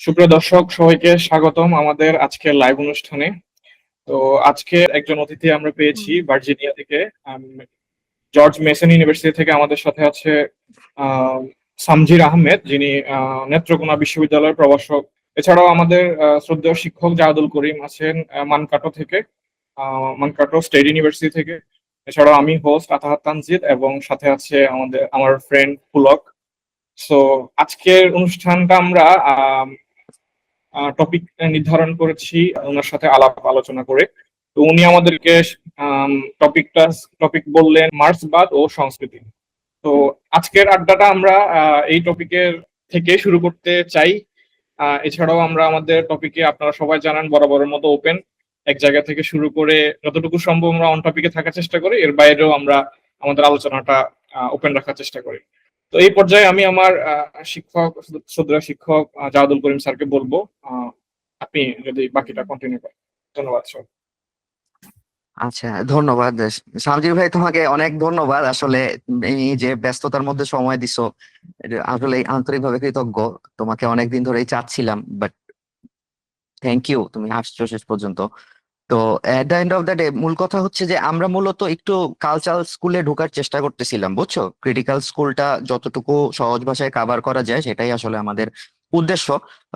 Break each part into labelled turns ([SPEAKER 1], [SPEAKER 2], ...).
[SPEAKER 1] সুপ্রিয় দর্শক, সবাইকে স্বাগতম আমাদের আজকের লাইভ অনুষ্ঠানে। তো আজকে একজন অতিথি আমরা পেয়েছি ভার্জিনিয়া থেকে, জর্জ মেসন ইউনিভার্সিটি থেকে। আমাদের সাথে আছে আহ, সামজির আহমেদ, যিনি নেত্রকোনা বিশ্ববিদ্যালয়ের প্রভাষক। এছাড়াও আমাদের শ্রদ্ধেয় শিক্ষক জাহাদুল করিম আছেন মানকাটো থেকে, মানকাটো স্টেট ইউনিভার্সিটি থেকে। এছাড়াও আমি হোস্ট আতাহাত তানজিদ, এবং সাথে আছে আমার ফ্রেন্ড পুলক। সো আজকের অনুষ্ঠানটা আমরা টপিক নির্ধারণ করেছি ওনার সাথে আলাপ আলোচনা করে। তো উনি আমাদেরকে টপিক বললেন মার্ক্সবাদ ও সংস্কৃতি। তো আজকের আড্ডাটা আমরা এই টপিকের থেকে শুরু করতে চাই। এছাড়াও আমরা আমাদের টপিকে, আপনারা সবাই জানান, বরাবরের মতো ওপেন। এক জায়গা থেকে শুরু করে যতটুকু সম্ভব আমরা অন টপিকে থাকার চেষ্টা করি, এর বাইরেও আমরা আমাদের আলোচনাটা ওপেন রাখার চেষ্টা করি। তো এই পর্যায়ে আমি আমার শ্রদ্ধেয় শিক্ষক জাহাদুল করিম স্যারকে বলবো, আপনি যদি বাকিটা কন্টিনিউ করেন। ধন্যবাদ স্যার।
[SPEAKER 2] আচ্ছা, ধন্যবাদ সামজির ভাই, তোমাকে অনেক ধন্যবাদ। আসলে এই যে ব্যস্ততার মধ্যে সময় দিছো, এটা আসলে আন্তরিকভাবে কৃতজ্ঞ। তোমাকে অনেকদিন ধরেই চাচ্ছিলাম, বাট থ্যাংক ইউ, তুমি আসছো শেষ পর্যন্ত। তো at the end of the day, মূল কথা হচ্ছে যে আমরা মূলত একটু কালচারাল স্কুলে ঢোকার চেষ্টা করতেছিলাম, বুঝছো। ক্রিটিক্যাল স্কুলটা যতটুকু সহজ ভাষায় কাভার করা যায় সেটাই আসলে আমাদের উদ্দেশ্য।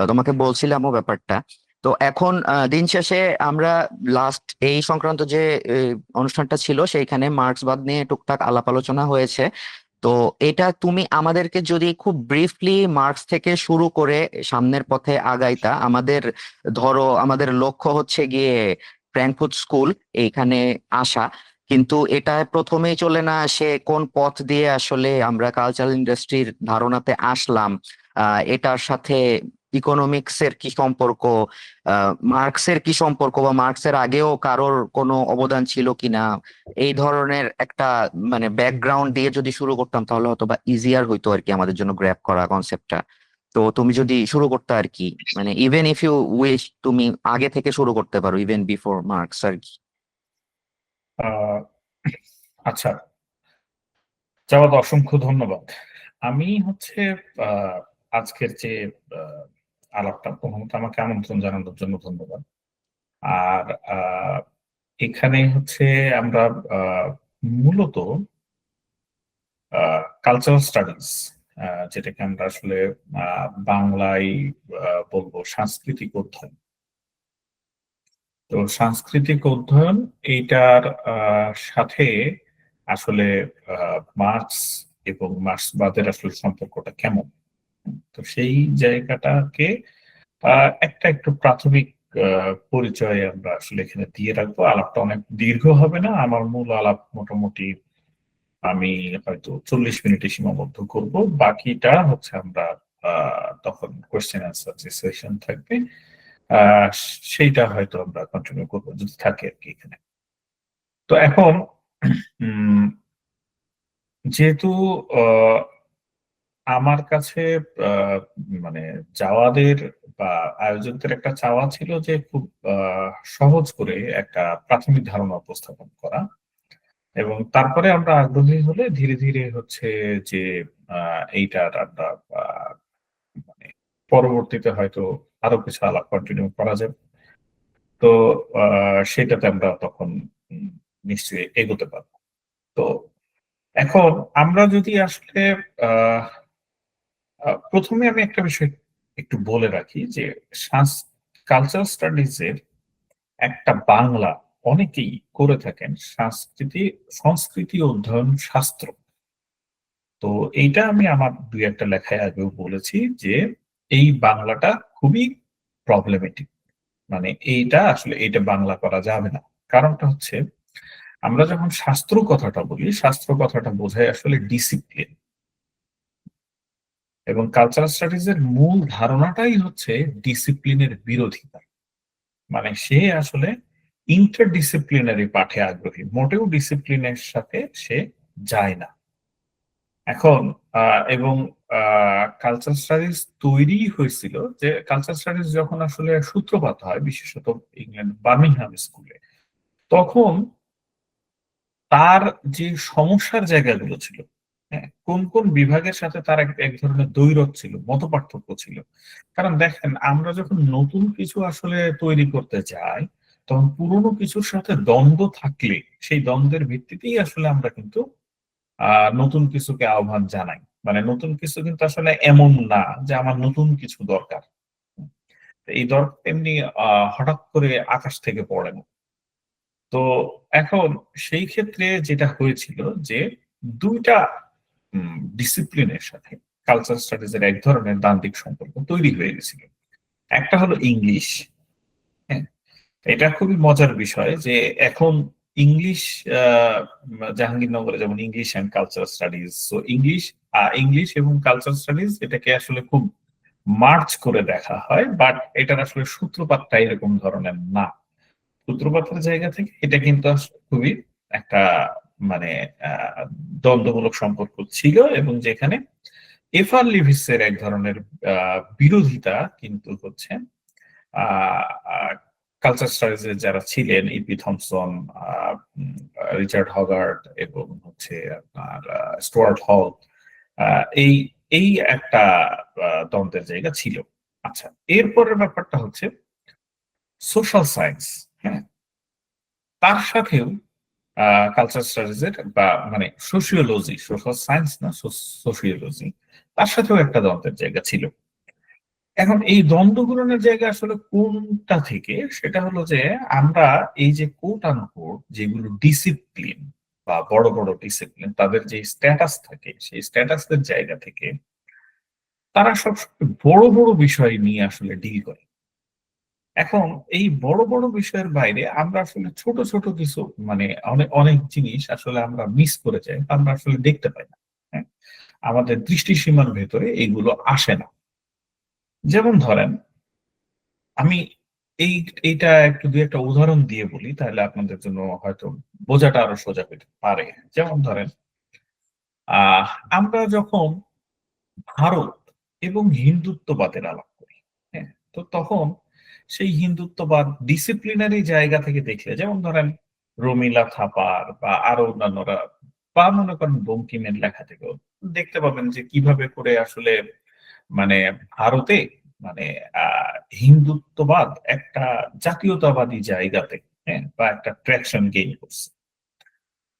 [SPEAKER 2] তোমাকে বলছিলামও ব্যাপারটা। তো এখন দিন শেষে আমরা লাস্ট এই সংক্রান্ত যে অনুষ্ঠানটা ছিল সেইখানে মার্ক্সবাদ নিয়ে টুকটাক আলাপ আলোচনা হয়েছে। তো এটা তুমি আমাদেরকে যদি খুব ব্রিফলি মার্কস থেকে শুরু করে সামনের পথে আগাইতা। ধরো আমাদের লক্ষ্য হচ্ছে গিয়ে ফ্র্যাঙ্কফুর্ট স্কুল এইখানে আসা, কিন্তু এটা প্রথমেই চলে না সে কোন পথ দিয়ে আসলে আমরা কালচারাল ইন্ডাস্ট্রির ধারণাতে আসলাম, এটার সাথে ইকোনমিক্স এর কি সম্পর্ক, মার্কসের কি সম্পর্ক, বা মার্কসের আগেও কারোর কোনো অবদান ছিল কিনা, এই ধরনের একটা মানে ব্যাকগ্রাউন্ড দিয়ে যদি শুরু করতাম তাহলে হয়তো বা ইজিয়ার হইতো আর কি আমাদের জন্য গ্র্যাব করা কনসেপ্টটা। তো তুমি যদি শুরু করতে আর কি, মানে ইভেন ইফ ইউ উইশ তুমি আগে থেকে শুরু করতে পারো, ইভেন বিফোর মার্কস আর কি।
[SPEAKER 3] আহ, আচ্ছা, জাওয়াদ, অসংখ্য ধন্যবাদ। আমি হচ্ছে আহ, আজকের যে আহ, আলাপটা, প্রথমত আমাকে আমন্ত্রণ জানানোর জন্য ধন্যবাদ। আর এখানে হচ্ছে আমরা মূলত কালচারাল স্টাডিজ, যেটাকে আমরা আসলে বাংলায় বলবো সাংস্কৃতিক অধ্যয়ন। তো সাংস্কৃতিক অধ্যয়ন এইটার সাথে আসলে মার্কস এবং মার্ক্সবাদের আসলে সম্পর্কটা কেমন, তো সেই জায়গাটাকে একটা একটু প্রাথমিক পরিচয় আমরা আসলে এখানে দিয়ে রাখবো। আলাপটা অনেক দীর্ঘ হবে না, আমার মূল আলাপ মোটামুটি আমি হয়তো 40 মিনিটে সীমাবদ্ধ করব। বাকিটা হচ্ছে আমরা তখন কোয়েশ্চেন আনসার যে সেশন থাকবে আহ সেইটা হয়তো আমরা কন্টিনিউ করবো যদি থাকে আর কি এখানে। তো এখন উম যেহেতু আহ, আমার কাছে আহ, মানে জাওয়াদের বা আয়োজকদের একটা চাওয়া ছিল যে খুব সহজ করে একটা প্রাথমিক ধারণা উপস্থাপন করা, এবং তারপরে আমরা আগ্রহী হলে ধীরে ধীরে হচ্ছে যে এইটার আমরা আহ, মানে পরবর্তীতে হয়তো আরো কিছু আলাপ কন্টিনিউ করা যাবে। তো সেটাতে আমরা তখন উম, নিশ্চয়ই এগোতে পারবো। তো এখন আমরা যদি আসলে আহ প্রথমে আমি একটা বিষয় একটু বলে রাখি যে কালচারাল স্টাডিজ এর একটা বাংলা অনেকেই করে থাকেন সংস্কৃতি অধ্যয়ন শাস্ত্র। তো এইটা আমি আমার দুই একটা লেখায় আগেও বলেছি যে এই বাংলাটা খুবই প্রবলেমেটিক। মানে এইটা বাংলা করা যাবে না। কারণটা হচ্ছে, আমরা যখন শাস্ত্র কথাটা বলি, শাস্ত্র কথাটা বোঝায় আসলে ডিসিপ্লিন, এবং কালচারাল স্টাডিজ এর মূল ধারণাটাই হচ্ছে ডিসিপ্লিনের বিরোধিতা। মানে সে আসলে ইন্টারডিসিপ্লিনারি পাঠে আগ্রহী, মোটেও ডিসিপ্লিনের সাথে সে যায় না। এখন এবং কালচারাল স্টাডিজ তৈরি হয়েছিল, যে কালচারাল স্টাডিজ যখন আসলে সূত্রপাত হয় বিশেষত ইংল্যান্ড বার্মিংহাম স্কুলে, তখন তার যে সমস্যার জায়গাগুলো ছিল হ্যাঁ, কোন কোন বিভাগের সাথে তার এক এক ধরনের দ্বৈরথ ছিল, মতপার্থক্য ছিল। কারণ দেখেন, আমরা যখন নতুন কিছু আসলে তৈরি করতে চাই, তখন পুরনো কিছুর সাথে দ্বন্দ্ব থাকলে সেই দ্বন্দ্বের ভিত্তিতেই আসলে আমরা কিন্তু নতুন কিছুকে আহ্বান জানাই। মানে নতুন কিছু কিন্তু আসলে এমন না যে আমার নতুন কিছু দরকার। এই দরকার এমনি হঠাৎ করে আকাশ থেকে পড়ে না। তো এখন সেই ক্ষেত্রে যেটা হয়েছিল যে দুইটা ডিসিপ্লিনের সাথে কালচার স্টাডিজ এর এক ধরনের দ্বান্দ্বিক সম্পর্ক তৈরি হয়ে গেছিল। একটা হলো ইংলিশ। হ্যাঁ, এটা খুবই মজার বিষয় যে এখন ইংলিশ, আহ, জাহাঙ্গীরনগরে যেমন ইংলিশ অ্যান্ড কালচার স্টাডিজ, তো ইংলিশ এবং কালচার স্টাডিজ এটাকে আসলে খুব মার্চ করে দেখা হয়, বাট এটার আসলে সূত্রপাতটা এরকম ধরনের না। সূত্রপাতের জায়গা থেকে এটা কিন্তু আসলে খুবই একটা মানে আহ, দ্বন্দ্বমূলক সম্পর্ক ছিল, এবং যেখানে এফ আর লিভিসের এক ধরনের বিরোধিতা কিন্তু হচ্ছে কালচার স্টাডিজ এর যারা ছিলেন, ইপি থমসন, রিচার্ড হগার্ট এবং হচ্ছে আপনার স্টুয়ার্ট হল, এই এই একটা দ্বন্দ্বের জায়গা ছিল। আচ্ছা, এরপরের ব্যাপারটা হচ্ছে সোশ্যাল সায়েন্স। হ্যাঁ, তার সাথেও কালচার স্টাডিজ এর বা মানে সোশিওলজি, সোশ্যাল সায়েন্স না, সোশিওলজি, তার সাথেও একটা দ্বন্দ্বের জায়গা ছিল। এখন এই দ্বন্দ্বগুলোর জায়গা আসলে কোনটা থেকে, সেটা হলো যে আমরা এই যে কোট আনকোট যেগুলো ডিসিপ্লিন বা বড় বড় ডিসিপ্লিন, তাদের যে স্ট্যাটাস থাকে, সেই স্ট্যাটাসের জায়গা থেকে তারা সবসময় বড় বড় বিষয় নিয়ে আসলে ডিল করে। এখন এই বড় বড় বিষয়ের বাইরে আমরা আসলে ছোট ছোট কিছু মানে অনেক অনেক জিনিস আসলে আমরা মিস করে যাই, আমরা আসলে দেখতে পাই না। হ্যাঁ, আমাদের দৃষ্টিসীমার ভেতরে এইগুলো আসে না। যেমন ধরেন, আমি এই এইটা একটু দুই একটা উদাহরণ দিয়ে বলি, তাহলে আপনাদের জন্য হয়তো বোঝাটা আরো সোজা হতে পারে। যেমন ধরেন, আহ আমরা যখন ভারত এবং হিন্দুত্ববাদের আলাপ করি, হ্যাঁ, তো তখন সেই হিন্দুত্ববাদ ডিসিপ্লিনারি জায়গা থেকে দেখলে, যেমন ধরেন রমিলা থাপার বা আরো অন্যান্যরা, বা মনে করেন বঙ্কিমের লেখা থেকেও দেখতে পাবেন যে কিভাবে করে আসলে মানে ভারতে মানে হিন্দুত্ববাদ একটা জাতীয়তাবাদী জায়গাতে, হ্যাঁ, বা একটা ট্র্যাকশন গেইন করছে।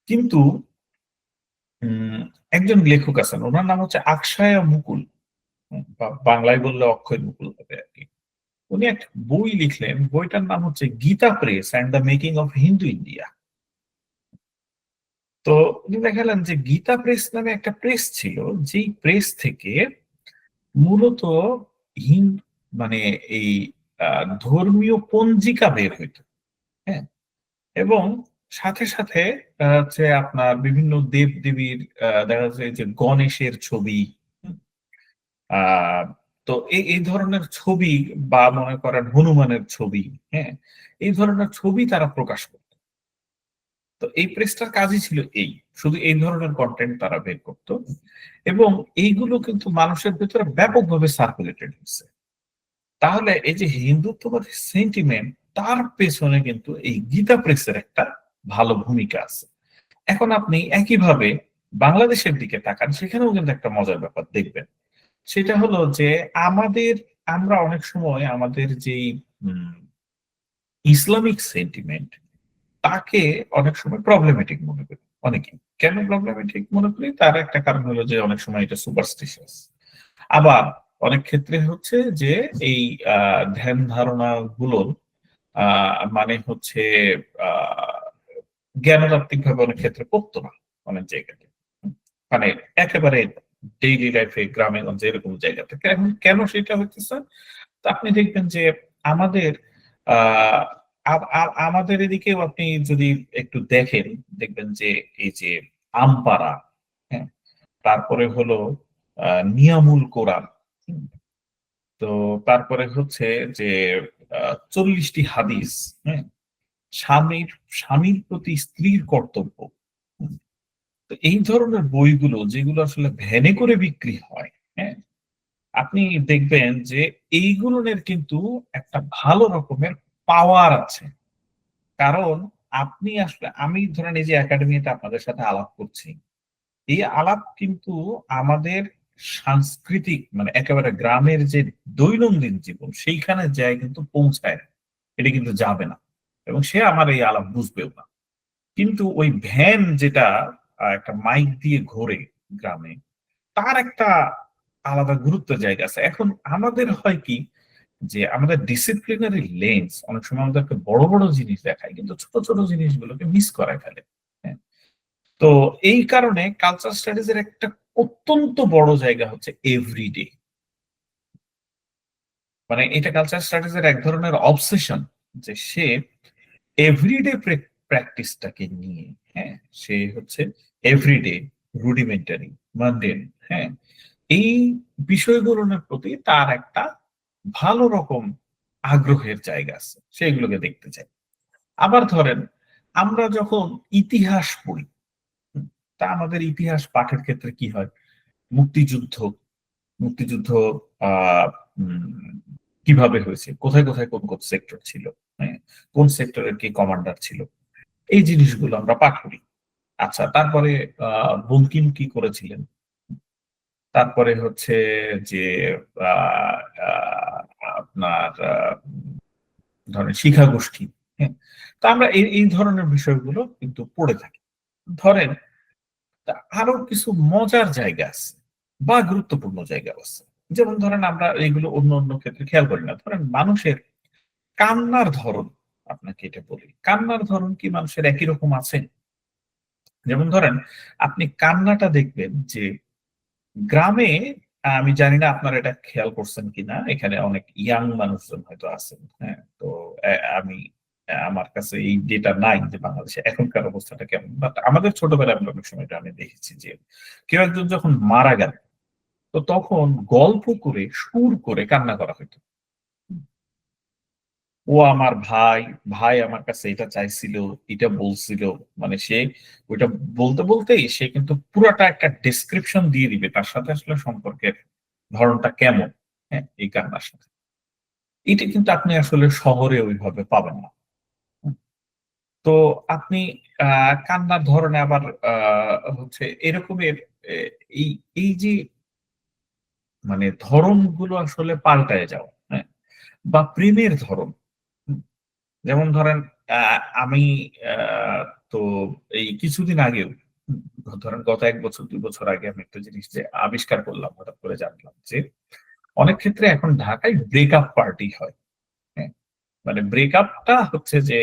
[SPEAKER 3] কিন্তু উম একজন লেখক আছেন, ওনার নাম হচ্ছে আকশায়া মুকুল, বা বাংলায় বললে অক্ষয় মুকুল হবে আর কি। উনি একটা বই লিখলেন, বইটার নাম হচ্ছে Gita press and the making of Hindu India. তো উনি দেখালেন যে গীতা প্রেস নামে একটা প্রেস ছিল, যেই প্রেস থেকে মূলত হিন্দু মানে এই ধর্মীয় পঞ্জিকা বের হইতো। হ্যাঁ, এবং সাথে সাথে হচ্ছে আপনার বিভিন্ন দেব দেবীর, দেখা যাচ্ছে যে গণেশের ছবি, হুম, আহ তো এই ধরনের ছবি, বা মনে করেন হনুমানের ছবি, হ্যাঁ, এই ধরনের ছবি তারা প্রকাশ করত। তো এই প্রেসটার কাজই ছিল এই, শুধু এই ধরনের কন্টেন্ট তারা বের করতো, এবং এইগুলো কিন্তু মানুষের ভেতরে ব্যাপকভাবে সার্কুলেটেড হচ্ছে। তাহলে এই যে হিন্দুত্ববাদী সেন্টিমেন্ট, তার পেছনে কিন্তু এই গীতা প্রেসের একটা ভালো ভূমিকা আছে। এখন আপনি একইভাবে বাংলাদেশের দিকে তাকান, সেখানেও কিন্তু একটা মজার ব্যাপার দেখবেন। সেটা হলো যে আমাদের, আমরা অনেক সময় আমাদের যেই ইসলামিক সেন্টিমেন্ট, তাকে অনেক সময় প্রবলেমেটিক মনে করি। অনেকে কেন প্রবলেমেটিক মনে করি, তার একটা কারণ হলো যে অনেক সময় এটা সুপারস্টিশিয়াস। আবার অনেক ক্ষেত্রে হচ্ছে যে এই ধ্যান ধারণা গুলোর মানে হচ্ছে আহ জ্ঞানতাত্ত্বিক ভাবে অনেক ক্ষেত্রে পড়তো না অনেক জায়গাতে। মানে একেবারে ডেইলি লাইফে গ্রামে গঞ্জে এরকম জায়গা থেকে। এখন কেন সেটা হচ্ছে, তো আপনি দেখবেন যে আমাদের আহ আমাদের এদিকেও আপনি যদি একটু দেখেন, দেখবেন যে এই যে আমপাড়া, হ্যাঁ, তারপরে হলো নিয়ামুল কোরআন, হুম, তো তারপরে হচ্ছে যে 40টি হাদিস, হ্যাঁ, স্বামীর স্বামীর প্রতি স্ত্রীর কর্তব্য, হুম, তো এই ধরনের বইগুলো যেগুলো আসলে ভ্যানে করে বিক্রি হয়, হ্যাঁ, আপনি দেখবেন যে এইগুলোর কিন্তু একটা ভালো রকমের পাওয়ার আছে। কারণ আপনি আসলে, আমি ধরেন এই যে একাডেমিতে আপনাদের সাথে আলাপ করছি, এই আলাপ কিন্তু আমাদের সাংস্কৃতিক মানে একেবারে গ্রামের যে দৈনন্দিন জীবন সেইখানে যায় কিন্তু পৌঁছায় না। এটা কিন্তু যাবে না, এবং সে আমার এই আলাপ বুঝবেও না। কিন্তু ওই ভ্যান যেটা একটা মাইক দিয়ে ঘোরে গ্রামে, তার একটা আলাদা গুরুত্বের জায়গা আছে। এখন আমাদের হয় কি, যে আমাদের ডিসিপ্লিনারি লেন্স অনেক সময় আমাদেরকে বড় বড় জিনিস দেখায়, কিন্তু ছোট ছোট জিনিসগুলোকে মিস করায় ফেলে। হ্যাঁ, তো এই কারণে কালচার স্টাডিজ এর একটা অত্যন্ত বড় জায়গা হচ্ছে এভরিডে। মানে এটা কালচার স্টাডিজ এর এক ধরনের অবসেশন, যে সে এভরিডে প্র্যাকটিসটাকে নিয়ে, হ্যাঁ, সে হচ্ছে এভরিডে, রুডিমেন্টারি, মানডেন, হ্যাঁ, এই বিষয়গুলোর প্রতি তার একটা ভালো রকম আগ্রহের জায়গা আছে, সেগুলোকে দেখতে চাই। আবার ধরেন আমরা যখন ইতিহাস পড়ি, হুম, তা আমাদের ইতিহাস পাঠের ক্ষেত্রে কি হয়, মুক্তিযুদ্ধ, মুক্তিযুদ্ধ আহ উম, কিভাবে হয়েছে, কোথায় কোথায় কোন কোন সেক্টর ছিল, হ্যাঁ, কোন সেক্টরের কি কমান্ডার ছিল, এই জিনিসগুলো আমরা পাঠ করি। আচ্ছা, তারপরে বঙ্কিম কি করেছিলেন, তারপরে হচ্ছে যে আহ, আহ, আপনার ধরেন শিখা গোষ্ঠী, হ্যাঁ, তো আমরা এই এই ধরনের বিষয়গুলো কিন্তু পড়ে থাকি। ধরেন তা আরো কিছু মজার জায়গা আছে বা গুরুত্বপূর্ণ জায়গা আছে, যেমন ধরেন আমরা এগুলো অন্য অন্য ক্ষেত্রে খেয়াল করি না। ধরেন মানুষের কান্নার ধরন, আপনাকে এটা বলি, কান্নার ধরন কি মানুষের একই রকম আছে? যেমন ধরেন আপনি কান্নাটা দেখবেন যে গ্রামে, আমি জানি না আপনারা এটা খেয়াল করছেন কিনা, এখানে অনেক ইয়াং মানুষজন হয়তো আছেন, হ্যাঁ, তো আমি আমার কাছে এই ডেটা নাই যে বাংলাদেশে এখনকার অবস্থাটা কেমন, বাট আমাদের ছোটবেলায় আমরা অনেক সময় এটা আমি দেখেছি যে কেউ একজন যখন মারা গেল, তো তখন গল্প করে সুর করে কান্না করা হতো। ও আমার ভাই, ভাই আমার কাছে এটা চাইছিল, এটা বলছিল, মানে সে ওইটা বলতে বলতেই সে কিন্তু পুরাটা একটা ডেসক্রিপশন দিয়ে দিবে তার সাথে আসলে সম্পর্কের ধরনটা কেমন, হ্যাঁ, এই কান্নার সাথে। এটা কিন্তু আপনি আসলে শহরে ওইভাবে পাবেন না। হুম। তো আপনি কান্নার ধরনে আবার হচ্ছে এরকমের এই এই যে মানে ধরনগুলো আসলে পাল্টায় যাওয়া, হ্যাঁ, বা প্রেমের ধরন। হুম, যেমন ধরেন আমি আহ, তো এই কিছুদিন আগেও, হুম, ধরেন গত 1 বছর 2 বছর আগে আমি একটা জিনিস যে আবিষ্কার করলাম, হঠাৎ করে জানলাম যে অনেক ক্ষেত্রে এখন ঢাকায় ব্রেকআপ পার্টি হয়। হ্যাঁ, মানে ব্রেকআপটা হচ্ছে যে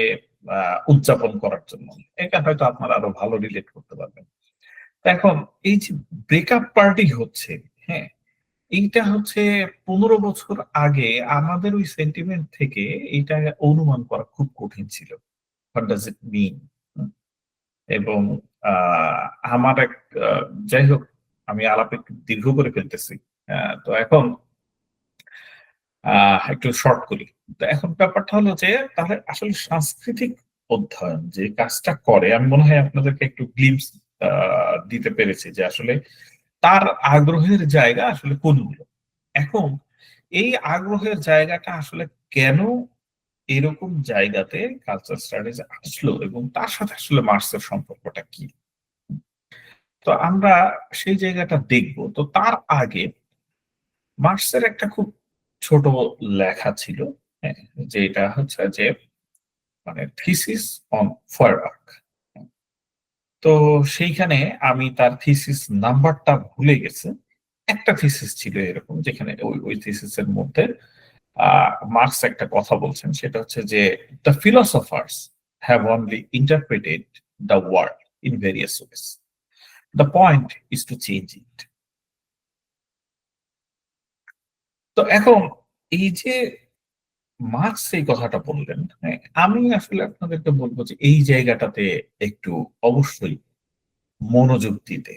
[SPEAKER 3] উদযাপন করার জন্য। এটা হয়তো আপনারা আরো ভালো রিলেট করতে পারবেন। তো এখন এই যে ব্রেকআপ পার্টি হচ্ছে, হ্যাঁ, এইটা হচ্ছে 15 বছর আগে আমাদের ওই সেন্টিমেন্ট থেকে এটা অনুমান করা খুব কঠিন ছিল। হোয়াট ডাজ ইট মিন? এবং আহ, আমার এক আহ, যাই হোক, আমি আলাপ একটু দীর্ঘ করে ফেলতেছি। তো এখন একটু শর্ট করি। তো এখন ব্যাপারটা হলো যে তাহলে আসলে সাংস্কৃতিক অধ্যয়ন যে কাজটা করে, আমি মনে হয় আপনাদেরকে একটু গ্লিমস দিতে পেরেছি যে আসলে তার আগ্রহের জায়গা আসলে কোনগুলো। এখন এই আগ্রহের জায়গাটা আসলে কেন এরকম জায়গাতে কালচার স্টাডিজ আসলো, এবং তার সাথে আসলে মার্কসের সম্পর্কটা কি, তো আমরা সেই জায়গাটা দেখব। তো তার আগে মার্কসের একটা খুব ছোট লেখা ছিল, হ্যাঁ, যেটা হচ্ছে যে মানে থিসিস অন ফয়ারওয়ার্ক। তো সেইখানে আমি তার থিসিস নাম্বারটা ভুলে গেছি। একটা থিসিস ছিল এরকম, যেখানে ওই ওই থিসিসের মধ্যে মার্কস একটা কথা বলছেন, সেটা হচ্ছে যে the philosophers have only interpreted the world in various ways, the point is to change it. তো এখন এই যে মার্কস এই কথাটা বললেন, হ্যাঁ, আমি আসলে আপনাদেরকে বলবো যে এই জায়গাটাতে একটু অবশ্যই মনোযোগ দিতে।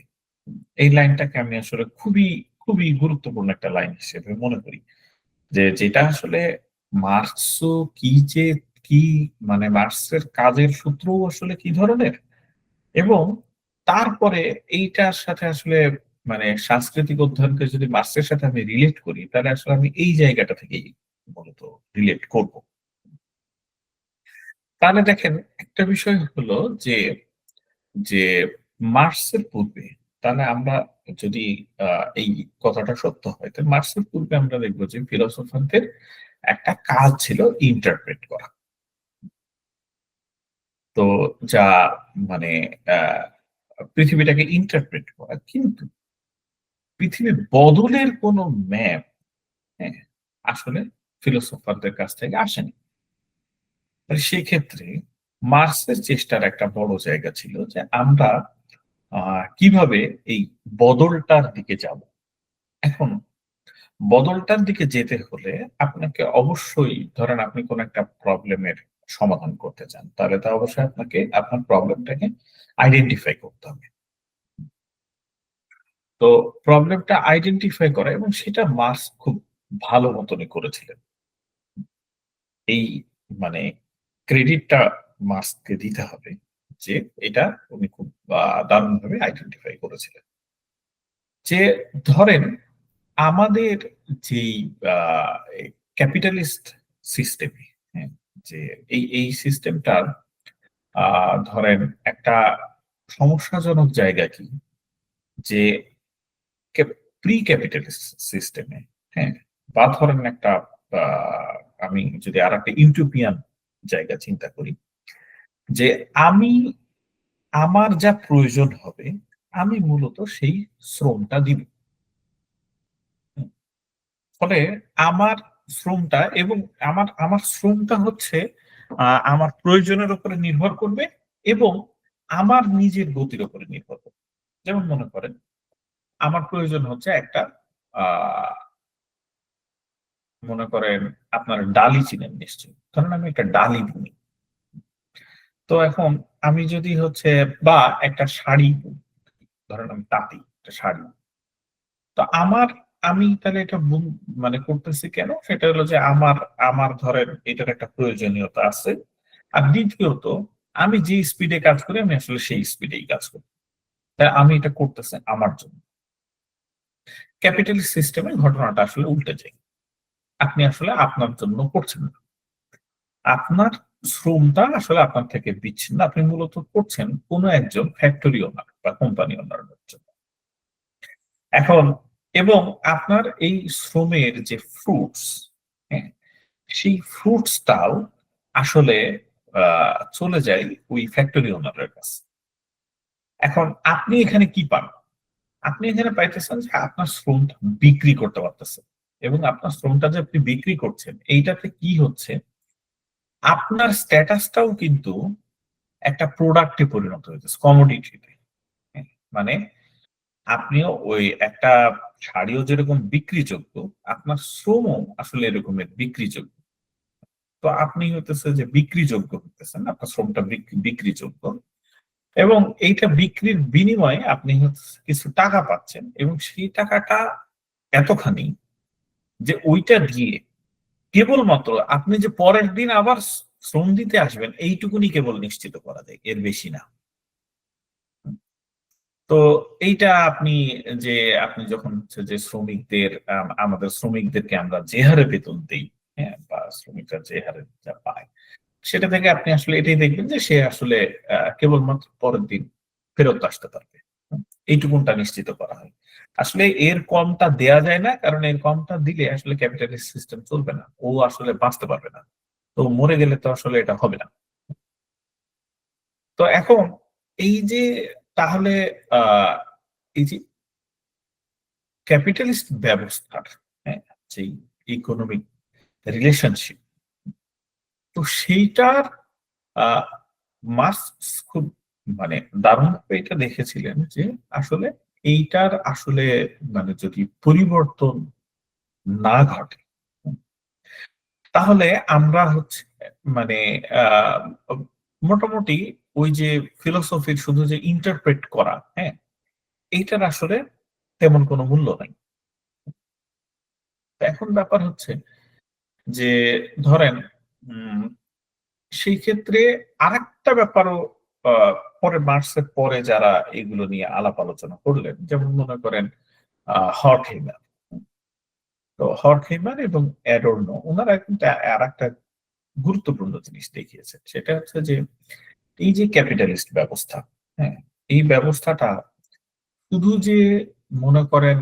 [SPEAKER 3] এই লাইনটাকে আমি আসলে খুবই খুবই গুরুত্বপূর্ণ একটা লাইন হিসেবে মনে করি, যে যেটা আসলে মার্কসও কি যে কি, মানে মার্কসের কাজের সূত্র আসলে কি ধরনের, এবং তারপরে এইটার সাথে আসলে মানে সাংস্কৃতিক অধ্যয়নকে যদি মার্কসের সাথে আমি রিলেট করি, তাহলে আসলে আমি এই জায়গাটা থেকেই মূলত রিলেট করব। তাহলে দেখেন, একটা বিষয় হলো যে যে মার্কসের পূর্বে তাহলে আমরা যদি এই কথাটা সত্য হয়, তাহলে মার্কসের পূর্বে আমরা দেখবো যে ফিলোসফারদের একটা কাজ ছিল ইন্টারপ্রেট করা। তো যা মানে আহ, পৃথিবীটাকে ইন্টারপ্রেট করা, কিন্তু পৃথিবী বদলের কোনো ম্যাপ, হ্যাঁ, আসলে ফিলোসফারদের কাছ থেকে আসেনি। তাহলে সেক্ষেত্রে মার্কসের চেষ্টার একটা বড় জায়গা ছিল যে আমরা কিভাবে এই বদলটার দিকে যাব। এখন বদলটার দিকে যেতে হলে আপনাকে অবশ্যই, ধরেন আপনি কোন একটা প্রবলেমের সমাধান করতে চান, তাহলে তো অবশ্যই আপনাকে আপনার প্রবলেমটাকে আইডেন্টিফাই করতে হবে। তো প্রবলেমটা আইডেন্টিফাই করা, এবং সেটা মার্কস খুব ভালো মতনই করেছিলেন। এই মানে ক্রেডিটটা মার্কসকে দিতে হবে যে এটা উনি খুব দারুণভাবে আইডেন্টিফাই করেছিলেন। যে ধরেন আমাদের যেই ক্যাপিটালিস্ট সিস্টেমে, হ্যাঁ, যে এই সিস্টেমটার ধরেন একটা সমস্যাজনক জায়গা কি, যে প্রি ক্যাপিটালিস্ট সিস্টেমে, হ্যাঁ, বা ধরেন একটা আমি যদি আর একটা ইউটোপিয়ান জায়গা চিন্তা করি, যে আমি আমার যা প্রয়োজন হবে আমি মূলত সেই শ্রমটা দিব। ফলে আমার শ্রমটা, এবং আমার আমার শ্রমটা হচ্ছে আমার প্রয়োজনের উপরে নির্ভর করবে এবং আমার নিজের গতির উপরে নির্ভর করবে। যেমন মনে করেন আমার প্রয়োজন হচ্ছে একটা আহ মনে করেন আপনার ডালি চিনেন নিশ্চয়ই, ধরেন আমি একটা ডালি বুনি। তো এখন আমি যদি হচ্ছে বা একটা শাড়ি বুনি, ধরেন আমি তাঁতি একটা শাড়ি, তো আমি তাহলে এটা মানে করতেছি কেন, সেটা হলো যে আমার আমার ধরেন এটার একটা প্রয়োজনীয়তা আছে। আর দ্বিতীয়ত, আমি যে স্পিডে কাজ করি আমি আসলে সেই স্পিডেই কাজ করি, তাই আমি এটা করতেছি আমার জন্য। ক্যাপিটালিস্ট সিস্টেমে ঘটনাটা আসলে উল্টে যায়। আপনি আসলে আপনার জন্য করছেন না, আপনার শ্রমটা আসলে আপনার থেকে বিচ্ছিন্ন, আপনি মূলত করছেন কোনো একজন ফ্যাক্টরি ওনার বা কোম্পানি ওনার জন্য। এখন এবং আপনার এই শ্রমের যে ফ্রুটস, হ্যাঁ, সেই ফ্রুটসটাও আসলে চলে যায় ওই ফ্যাক্টরি ওনারের কাছে। এখন আপনি এখানে কি পান? আপনি এখানে পাইতেছেন যে আপনার শ্রমটা বিক্রি করতে পারতেছেন, এবং আপনার শ্রমটা যে আপনি বিক্রি করছেন এইটাতে কি হচ্ছে, আপনার স্ট্যাটাসটাও কিন্তু একটা প্রোডাক্টে পরিণত হয়েছে, কমোডিটিতে। মানে আপনিও ওই একটা শাড়িও যেরকম বিক্রিযোগ্য, আপনার শ্রমও আসলে এরকমের বিক্রিযোগ্য। তো আপনি হতেছে যে বিক্রিযোগ্য হতেছেন, আপনার শ্রমটা বিক্রিযোগ্য, এবং এইটা বিক্রির বিনিময়ে আপনি হচ্ছে কিছু টাকা পাচ্ছেন, এবং সেই টাকাটা এতখানি যে ওইটা দিয়ে কেবলমাত্র আপনি যে পরের দিন আবার শ্রম দিতে আসবেন এইটুকুনি কেবল নিশ্চিত করা যায়, এর বেশি না। তো এইটা যে আপনি যখন হচ্ছে যে শ্রমিকদের, আমাদের শ্রমিকদেরকে আমরা যে হারে বেতন দিই, হ্যাঁ, বা শ্রমিকরা যে হারে যা পায়, সেটা থেকে আপনি আসলে এটাই দেখবেন যে সে আসলে কেবলমাত্র পরের দিন ফেরত আসতে পারবে। এইটুকুনটা নিশ্চিত করা হয়। আসলে এর কমটা দেয়া যায় না, কারণ এর কমটা দিলে আসলে ক্যাপিটালিস্ট সিস্টেম চলবে না, ও আসলে বাঁচতে পারবে না। তো মরে গেলে তো আসলে এটা হবে না। তো এখন এই যে তাহলে আহ এই যে ক্যাপিটালিস্ট ব্যবস্থার, হ্যাঁ, যে ইকোনমিক রিলেশনশিপ, তো সেইটার আহ মার্কস খুব মানে দারুণভাবে এটা দেখেছিলেন যে আসলে এইটার আসলে মানে যদি পরিবর্তন না ঘটে, তাহলে আমরা হচ্ছে মানে আহ মোটামুটি ওই যে ফিলোসফির শুধু যে ইন্টারপ্রেট করা, হ্যাঁ, এইটার আসলে তেমন কোনো মূল্য নাই। এখন ব্যাপার হচ্ছে যে ধরেন উম সেই ক্ষেত্রে আরেকটা ব্যাপারও পরে মার্কসের পরে যারা এগুলো নিয়ে আলাপ আলোচনা করলেন, যেমন মনে করেন হর্খহেইমার। তো হর্খহেইমার এবং অ্যাডর্নো ওনারা কিন্তু আর একটা গুরুত্বপূর্ণ জিনিস দেখিয়েছেন, সেটা হচ্ছে যে এই যে ক্যাপিটালিস্ট ব্যবস্থা, হ্যাঁ, এই ব্যবস্থাটা শুধু যে মনে করেন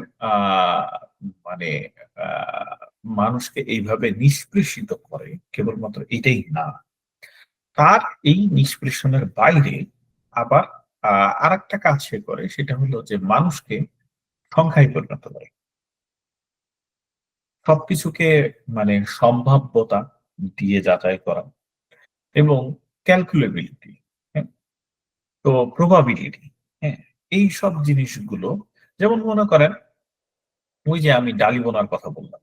[SPEAKER 3] মানে আহ, মানুষকে এইভাবে নিষ্পেষিত করে কেবলমাত্র এটাই না, তার এই নিষ্পেষণের বাইরে আবার আরেকটা কাজ সে করে, সেটা হলো যে মানুষকে সংখ্যায় পরিণত করে, সবকিছুকে মানে সম্ভাব্যতা দিয়ে যাচাই করা এবং ক্যালকুলেবিলিটি, হ্যাঁ, তো প্রবাবিলিটি, হ্যাঁ, এই সব জিনিসগুলো। যেমন মনে করেন ওই যে আমি ডালি বোনার কথা বললাম,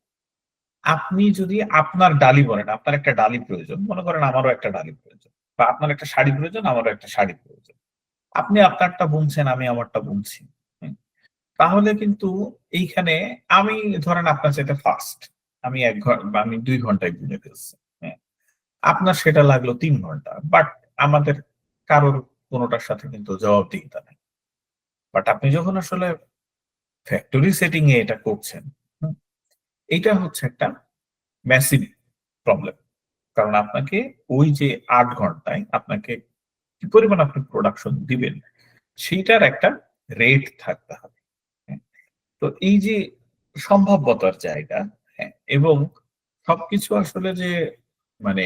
[SPEAKER 3] আপনি যদি আপনার ডালি বলেন, আপনার একটা ডালি প্রয়োজন, মনে করেন আমারও একটা ডালি প্রয়োজন, বা আপনার একটা শাড়ি প্রয়োজন, আমারও একটা শাড়ি প্রয়োজন, আপনি আপনারটা বুনছেন, আমি আমারটা বুনছি, হুম, তাহলে কিন্তু এইখানে আমি ধরেন আপনার চাইতে ফাস্ট, আমি 1 ঘন্টা বা আমি 2 ঘন্টায় বুনে ফেলছি, হ্যাঁ, আপনার সেটা লাগলো 3 ঘন্টা, বাট আমাদের কারোর কোনোটার সাথে কিন্তু জবাবদিহিতা নেই। বাট আপনি যখন আসলে ফ্যাক্টরি সেটিং এ এটা করছেন, হুম, এইটা হচ্ছে একটা ম্যাসিভ প্রবলেম। কারণ আপনাকে ওই যে 8 ঘন্টায় আপনাকে কি পরিমাণ আপনি প্রোডাকশন দিবেন সেইটার একটা রেট থাকতে হবে, হ্যাঁ? তো এই যে সম্ভাব্যতার জায়গা, হ্যাঁ, এবং সবকিছু আসলে যে মানে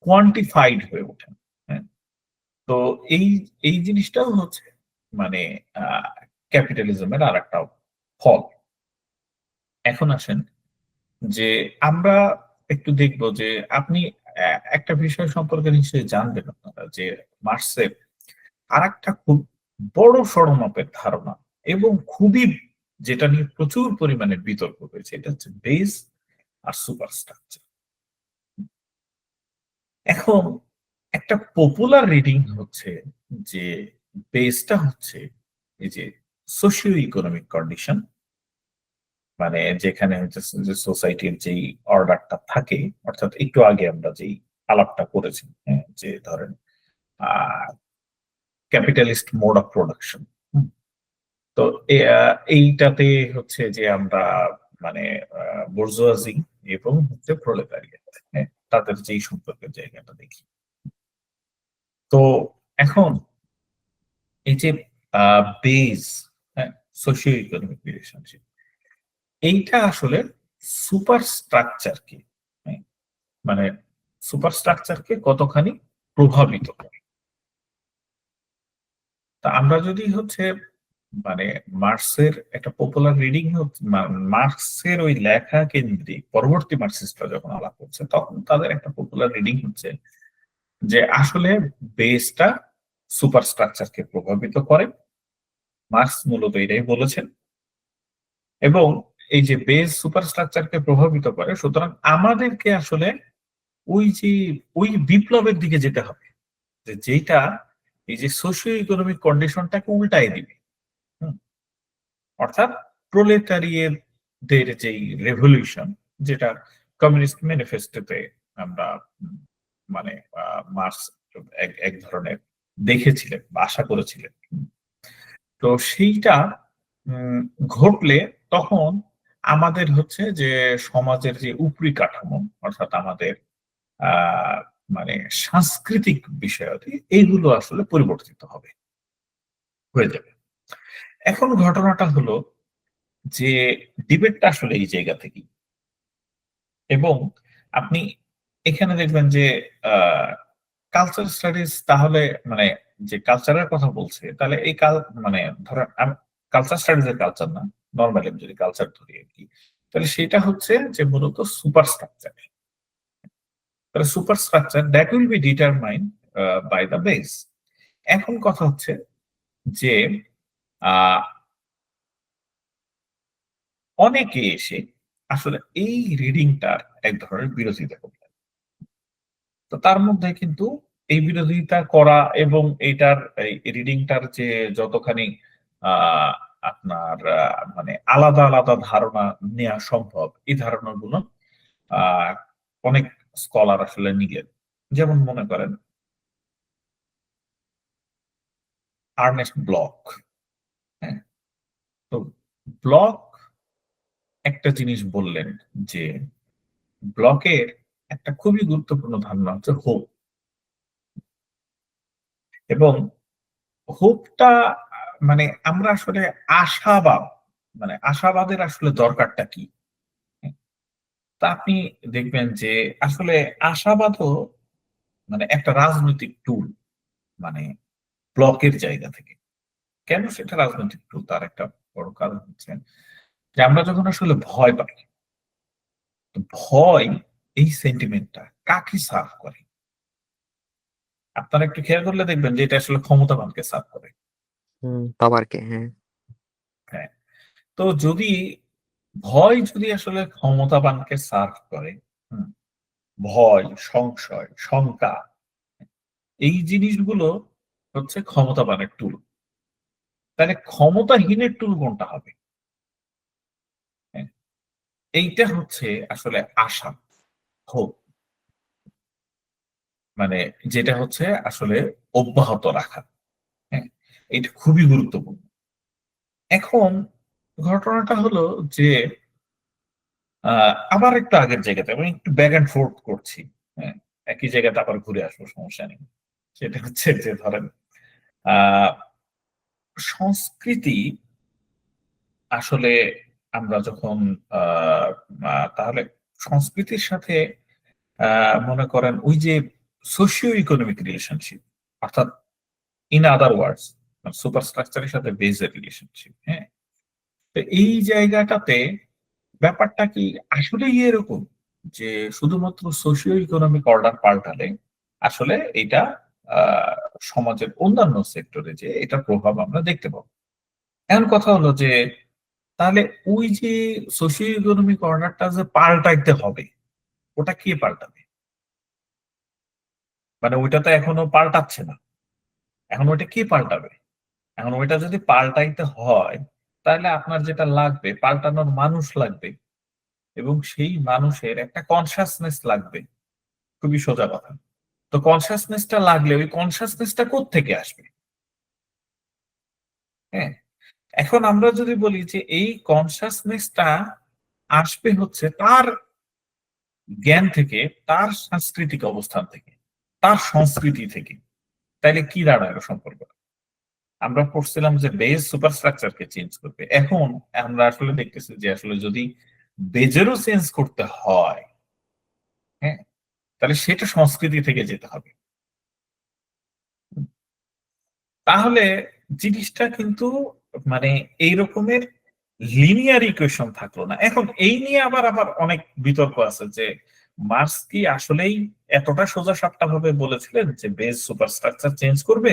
[SPEAKER 3] কোয়ান্টিফাইড হয়ে ওঠে, হ্যাঁ, তো এই এই জিনিসটাও হচ্ছে মানে ক্যাপিটালিজমের আর একটা ফল। এখন আসেন যে আমরা একটু দেখব যে আপনি একটা বিষয় সম্পর্কে নিশ্চয়ই জানবেন আপনারা, যে মার্কসের আরেকটা খুব বড় সড় মাপের ধারণা এবং খুবই, যেটা নিয়ে প্রচুর পরিমাণে বিতর্ক হয়েছে, এটা হচ্ছে বেস আর সুপারস্ট্রাকচার। এখন একটা পপুলার রিডিং হচ্ছে যে বেসটা হচ্ছে এই যে সোশিও ইকোনমিক কন্ডিশন, মানে যেখানে হচ্ছে যে সোসাইটির যেই অর্ডারটা থাকে, অর্থাৎ একটু আগে আমরা যেই আলাপটা করেছি, হ্যাঁ, যে ধরেন ক্যাপিটালিস্ট মোড অফ প্রোডাকশন। তো এইটাতে হচ্ছে যে আমরা মানে বুর্জোয়াজি এবং হচ্ছে প্রলেতারিয়েট, হ্যাঁ, তাদের যেই সম্পর্কের জায়গাটা দেখি। তো এখন এই যে বেজ, হ্যাঁ, সোশিও ইকোনমিক রিলেশনশিপ, এইটা আসলে সুপার স্ট্রাকচারকে, হ্যাঁ, মানে সুপার স্ট্রাকচারকে কতখানি প্রভাবিত করে। তা আমরা যদি হচ্ছে মানে মার্কসের একটা পপুলার রিডিং হচ্ছে মার্কসের ওই লেখা কেন্দ্রিক পরবর্তী মার্কসিস্টরা যখন আলাপ করছে, তখন তাদের একটা পপুলার রিডিং হচ্ছে যে আসলে বেসটা সুপার স্ট্রাকচারকে প্রভাবিত করে। মার্কস মূলত এটাই বলেছেন, এবং এই যে বেস সুপার স্ট্রাকচারকে প্রভাবিত করে, সুতরাং আমাদেরকে আসলে ওই যে ওই বিপ্লবের দিকে যেতে হবে, যে যেটা এই যে সোশিও ইকোনমিক কন্ডিশনটাকে উল্টায় দিবে, হুম, অর্থাৎ প্রোলেতারিয়েটদের যেই রেভলিউশন, যেটা কমিউনিস্ট ম্যানিফেস্টোতে আমরা মানে মার্কস এক এক ধরনের দেখেছিলেন বা আশা করেছিলেন। তো সেইটা উম, ঘটলে তখন আমাদের হচ্ছে যে সমাজের যে উপরি কাঠামো, অর্থাৎ আমাদের আহ মানে সাংস্কৃতিক বিষয়াদি, এইগুলো আসলে পরিবর্তিত হবে, হয়ে যাবে। এখন ঘটনাটা হলো যে ডিবেটটা আসলে এই জায়গা থেকেই, এবং আপনি এখানে দেখবেন যে কালচার স্টাডিজ তাহলে মানে যে কালচারের কথা বলছে, তাহলে এই মানে ধরেন কালচার স্টাডিজ এর কালচার না, নর্মালি আমি যদি কালচার ধরি আর কি, তাহলে সেটা হচ্ছে যে মূলত সুপার স্ট্রাকচার। তাহলে superstructure that will be determined by the base. এখন কথা হচ্ছে যে আহ অনেকে এসে আসলে এই রিডিংটার এক ধরনের বিরোধিতা করবে। তো তার মধ্যে কিন্তু এই বিরোধিতা করা এবং এইটার এই রিডিংটার যে যতখানি আহ আপনার মানে আলাদা আলাদা ধারণা নেওয়া সম্ভব, এই ধারণাগুলো আহ অনেক স্কলার আসলে নিলেন। যেমন মনে করেন আর্নেস্ট ব্লক, হ্যাঁ, তো ব্লক একটা জিনিস বললেন যে ব্লকের একটা খুবই গুরুত্বপূর্ণ ধারণা হচ্ছে হোপ, এবং হোপটা মানে আমরা আসলে আশাবাদ, মানে আশাবাদের আসলে দরকারটা কি? হ্যাঁ, তা আপনি দেখবেন যে আসলে আশাবাদও মানে একটা রাজনৈতিক টুল, মানে ব্লকের জায়গা থেকে। কেন সেটা রাজনৈতিক টুল? তার একটা বড় কারণ হচ্ছে যে আমরা যখন আসলে ভয় পাই, তো ভয় এই সেন্টিমেন্টটা কাকে সার্ভ করে? আপনারা একটু খেয়াল করলে দেখবেন যে এটা আসলে ক্ষমতাবানকে সার্ভ করে।
[SPEAKER 2] পাওয়ারকে, হ্যাঁ।
[SPEAKER 3] হ্যাঁ, তো যদি ভয় যদি আসলে ক্ষমতাবানকে সার্ভ করে, হুম, ভয়, সংশয়, শঙ্কা, এই জিনিসগুলো হচ্ছে ক্ষমতাবানের টুল। তাহলে ক্ষমতাহীনের টুল কোনটা হবে? হ্যাঁ, এইটা হচ্ছে আসলে আশা, হোপ, মানে যেটা হচ্ছে আসলে অব্যাহত রাখা। হ্যাঁ, এটা খুবই গুরুত্বপূর্ণ। এখন ঘটনাটা হলো যে আবার একটু আগের জায়গাতে আমি একটু ব্যাক অ্যান্ড ফোর্থ করছি। হ্যাঁ, একই জায়গাতে আবার ঘুরে আসবো, সমস্যা নেই। সেটা হচ্ছে যে ধরেন আহ সংস্কৃতি আসলে আমরা যখন আহ তাহলে সংস্কৃতির সাথে মনে করেন ওই যে সোশিও ইকোনমিক রিলেশনশিপ, অর্থাৎ ইন আদার ওয়ার্ডস সুপার স্ট্রাকচারের সাথে বেজের রিলেশনশিপ। হ্যাঁ, তো এই জায়গাটাতে ব্যাপারটা কি আসলেই এরকম যে শুধুমাত্র সোশিও ইকোনমিক অর্ডার পাল্টালে আসলে এটা আহ, সমাজের অন্যান্য সেক্টরে যে এটা প্রভাব আমরা দেখতে পাবো? এখন কথা হলো যে তাহলে ওই যে সোশিও ইকোনমিক অর্ডারটা যে পাল্টাইতে হবে, ওটা কে পাল্টাবে? মানে ওইটা তো এখনো পাল্টাচ্ছে না, এখন ওইটা কে পাল্টাবে? এখন ওইটা যদি পাল্টাইতে হয়, তাহলে আপনার যেটা লাগবে, পাল্টানোর মানুষ লাগবে, এবং সেই মানুষের একটা কনসাসনেস লাগবে। খুবই সোজা কথা। তো কনসাসনেসটা লাগলে ওই কনসাসনেসটা কোত্থেকে আসবে? হ্যাঁ, এখন আমরা যদি বলি যে এই কনসাসনেসটা আসবে হচ্ছে তার জ্ঞান থেকে, তার সাংস্কৃতিক অবস্থান থেকে, তার সংস্কৃতি থেকে, তাইলে কি দাঁড়ায় সম্পর্ক? আমরা পড়ছিলাম যে বেজ সুপারস্ট্রাকচারকে চেঞ্জ করবে, এখন আমরা আসলে দেখতেছি যে আসলে যদি বেজেরও চেঞ্জ করতে হয়, হ্যাঁ, তাহলে সেটা সংস্কৃতি থেকে যেতে হবে। তাহলে জিনিসটা কিন্তু মানে এই রকমের লিনিয়ার ইকুয়েশন থাকলো না। এখন এই নিয়ে আবার আবার অনেক বিতর্ক আছে যে মার্কস কি আসলেই এতটা সোজা সাপটা ভাবে বলেছিলেন যে বেস সুপারস্ট্রাকচার চেঞ্জ করবে?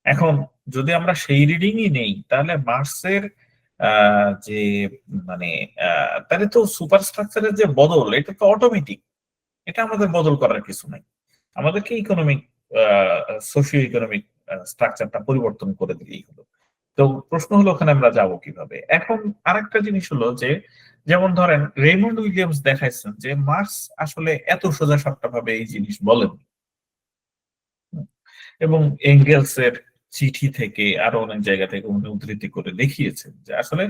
[SPEAKER 3] এখন যদি আমরা সেই রিডিংই নেই, তাহলে মার্কসের যে মানে তাহলে তো সুপারস্ট্রাকচারের যে বদল, এটা তো অটোমেটিক, এটা আমাদের বদল করার কিছু নাই। আমাদেরকে ইকোনমিক সোশিও ইকোনমিক স্ট্রাকচারটা পরিবর্তন করে দিলেই হলো। তো প্রশ্ন হলো ওখানে আমরা যাব কিভাবে? এখন আরেকটা জিনিস হলো যে যেমন ধরেন রেইমন্ড উইলিয়ামস দেখাইছেন যে মার্কস আসলে এত সোজা সাপটা ভাবে এই জিনিস বলেন, এবং এঙ্গেলস এর চিঠি থেকে আরো অনেক জায়গা থেকে উনি উদ্ধৃতি করে দেখিয়েছেন যে আসলে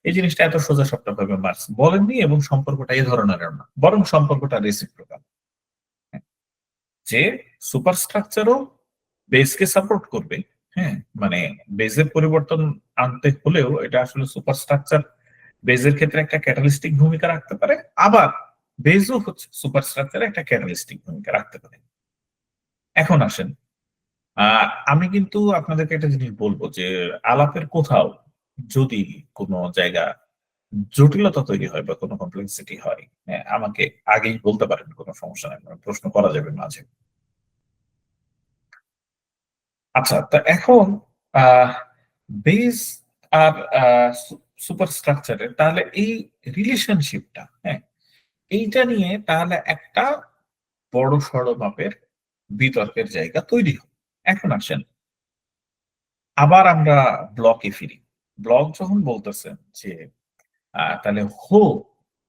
[SPEAKER 3] এই জিনিসটা এত সোজা সাপটা ভাবে মার্কস বলেননি, এবং সম্পর্কটা এই ধরনের না, বরং সম্পর্কটা রেসিপ্রোকাল। যে সুপারস্ট্রাকচারও বেসকে সাপোর্ট করবে। হ্যাঁ, মানে বেজের পরিবর্তন আনতে হলেও এটা আসলে সুপারস্ট্রাকচার বেজের ক্ষেত্রে একটা ক্যাটালিস্টিক ভূমিকা রাখতে পারে, আবার বেজও হচ্ছে সুপারস্ট্রাকচারে একটা ক্যাটালিস্টিক ভূমিকা রাখতে পারে। এখন আসেন, আমি কিন্তু আপনাদেরকে একটা জিনিস বলবো যে আলাপের কোথাও যদি কোনো জায়গা জটিলতা তৈরি হয় বা কোনো কমপ্লেক্সিটি হয়, হ্যাঁ, আমাকে আগেই বলতে পারেন, কোনো সমস্যা নেই, প্রশ্ন করা যাবে মাঝে। আচ্ছা, তো এখন বেস আর সুপার স্ট্রাকচারের তাহলে এই রিলেশনশিপটা, হ্যাঁ, এইটা নিয়ে তাহলে একটা বড় সড় মাপের বিতর্কের জায়গা তৈরি হয়। এখন আসেন আবার আমরা ব্লকে ফিরি। ব্লক যখন বলতেছেন যে তাহলে হোপ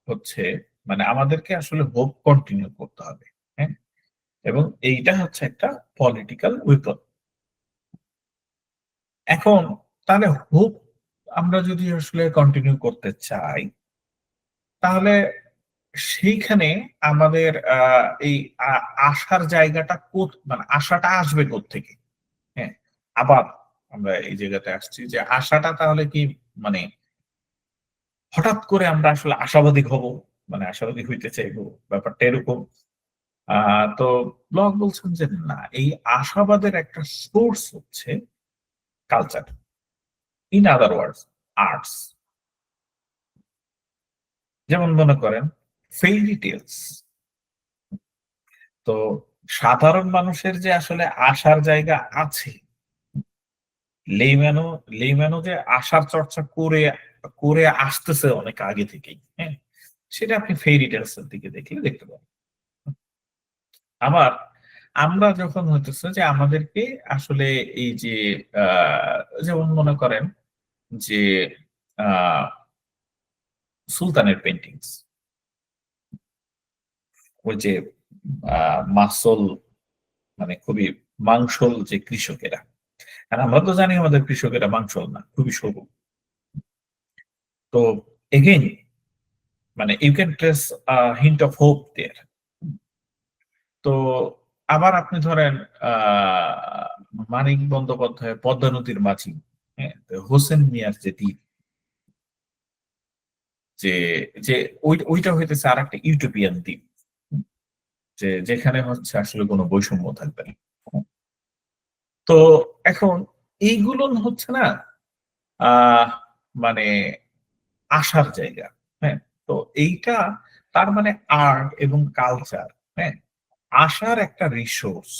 [SPEAKER 3] হচ্ছে, মানে আমাদেরকে আসলে হোপ কন্টিনিউ করতে হবে। হ্যাঁ, এবং এইটা হচ্ছে একটা পলিটিক্যাল উইপন। এখন তাহলে হোপ আমরা যদি আসলে কন্টিনিউ করতে চাই, তাহলে সেইখানে আমাদের এই আশার জায়গাটা মানে আশাটা আসবে কোত্থেকে? হ্যাঁ, আবার আমরা এই জায়গাতে আসছি যে আশাটা তাহলে কি মানে হঠাৎ করে আমরা আসলে আশাবাদী হব, মানে আশাবাদী হইতে চাইবো, ব্যাপারটা এরকম। তো ব্লগ বলছেন যে না, এই আশাবাদের একটা সোর্স হচ্ছে culture, in other words arts. যেমন মনে করেন ফেইরি টেলস। তো সাধারণ মানুষের যে আসলে আশার জায়গা আছে, লেইম্যানও লেইম্যানও যে আশার চর্চা করে করে আসতেছে অনেক আগে থেকেই, হ্যাঁ, সেটা আপনি ফেইরি টেলস এর দিকে দেখলে দেখতে পাবেন। আবার আমরা যখন হইতেছে যে আমাদেরকে আসলে এই যে যেমন মনে করেন যে আহ সুলতানের পেন্টিংস, ওই যে মাসল, মানে খুবই মাংসল যে কৃষকেরা, আর আমরা তো জানি আমাদের কৃষকেরা মাংসল না, খুবই সরু। তো এগেইন মানে you can trace hint of hope there. তো আবার আপনি ধরেন মানিক বন্দ্যোপাধ্যায়ের পদ্মা নদীর মাঝি, হ্যাঁ, হোসেন মিয়ার যে দ্বীপ, যে যে ওইটা হইতেছে আর একটা ইউটোপিয়ান দ্বীপ, যে যেখানে হচ্ছে আসলে কোনো বৈষম্য থাকবে না। তো এখন এইগুলো হচ্ছে না আহ মানে আশার জায়গা, হ্যাঁ। তো এইটা তার মানে আর্ট এবং কালচার, হ্যাঁ, আশার একটা রিসোর্স,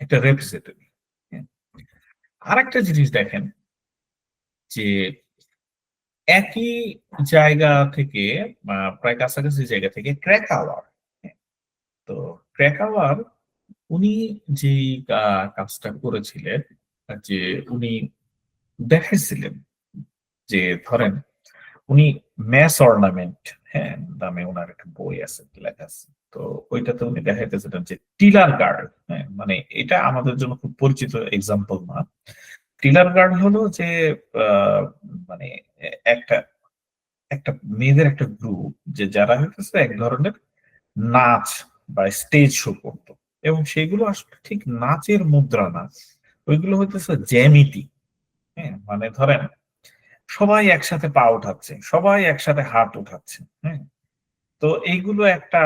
[SPEAKER 3] একটা রেপ্রেজেন্টেটিভ। আর একটা জিনিস দেখেন যে একই জায়গা থেকে প্রায় কাছাকাছি জায়গা থেকে ক্র্যাকাওয়ার, তো ক্র্যাকাওয়ার উনি যে কাজটা করেছিলেন, যে উনি দেখাইছিলেন যে ধরেন উনি ম্যাস অর্নামেন্ট, হ্যাঁ, নামে ওনার একটা বই আছে, লেখা আছে। তো ওইটাতে উনি দেখাইতেছিলেন যে টিলার গার্ড, হ্যাঁ, মানে এটা আমাদের জন্য খুব পরিচিত এক্সাম্পল না। টিলার গার্ড হলো যে মানে একটা একটা মেয়েদের একটা গ্রুপ, যে যারা হইতেছে এক ধরনের নাচ বা স্টেজ শো করতো, এবং সেগুলো আসলে ঠিক নাচের মুদ্রা না, ওইগুলো হইতেছে জ্যামিতি, হ্যাঁ, মানে ধরেন সবাই একসাথে পা উঠাচ্ছে, সবাই একসাথে হাত উঠাচ্ছে, হ্যাঁ। তো এইগুলো একটা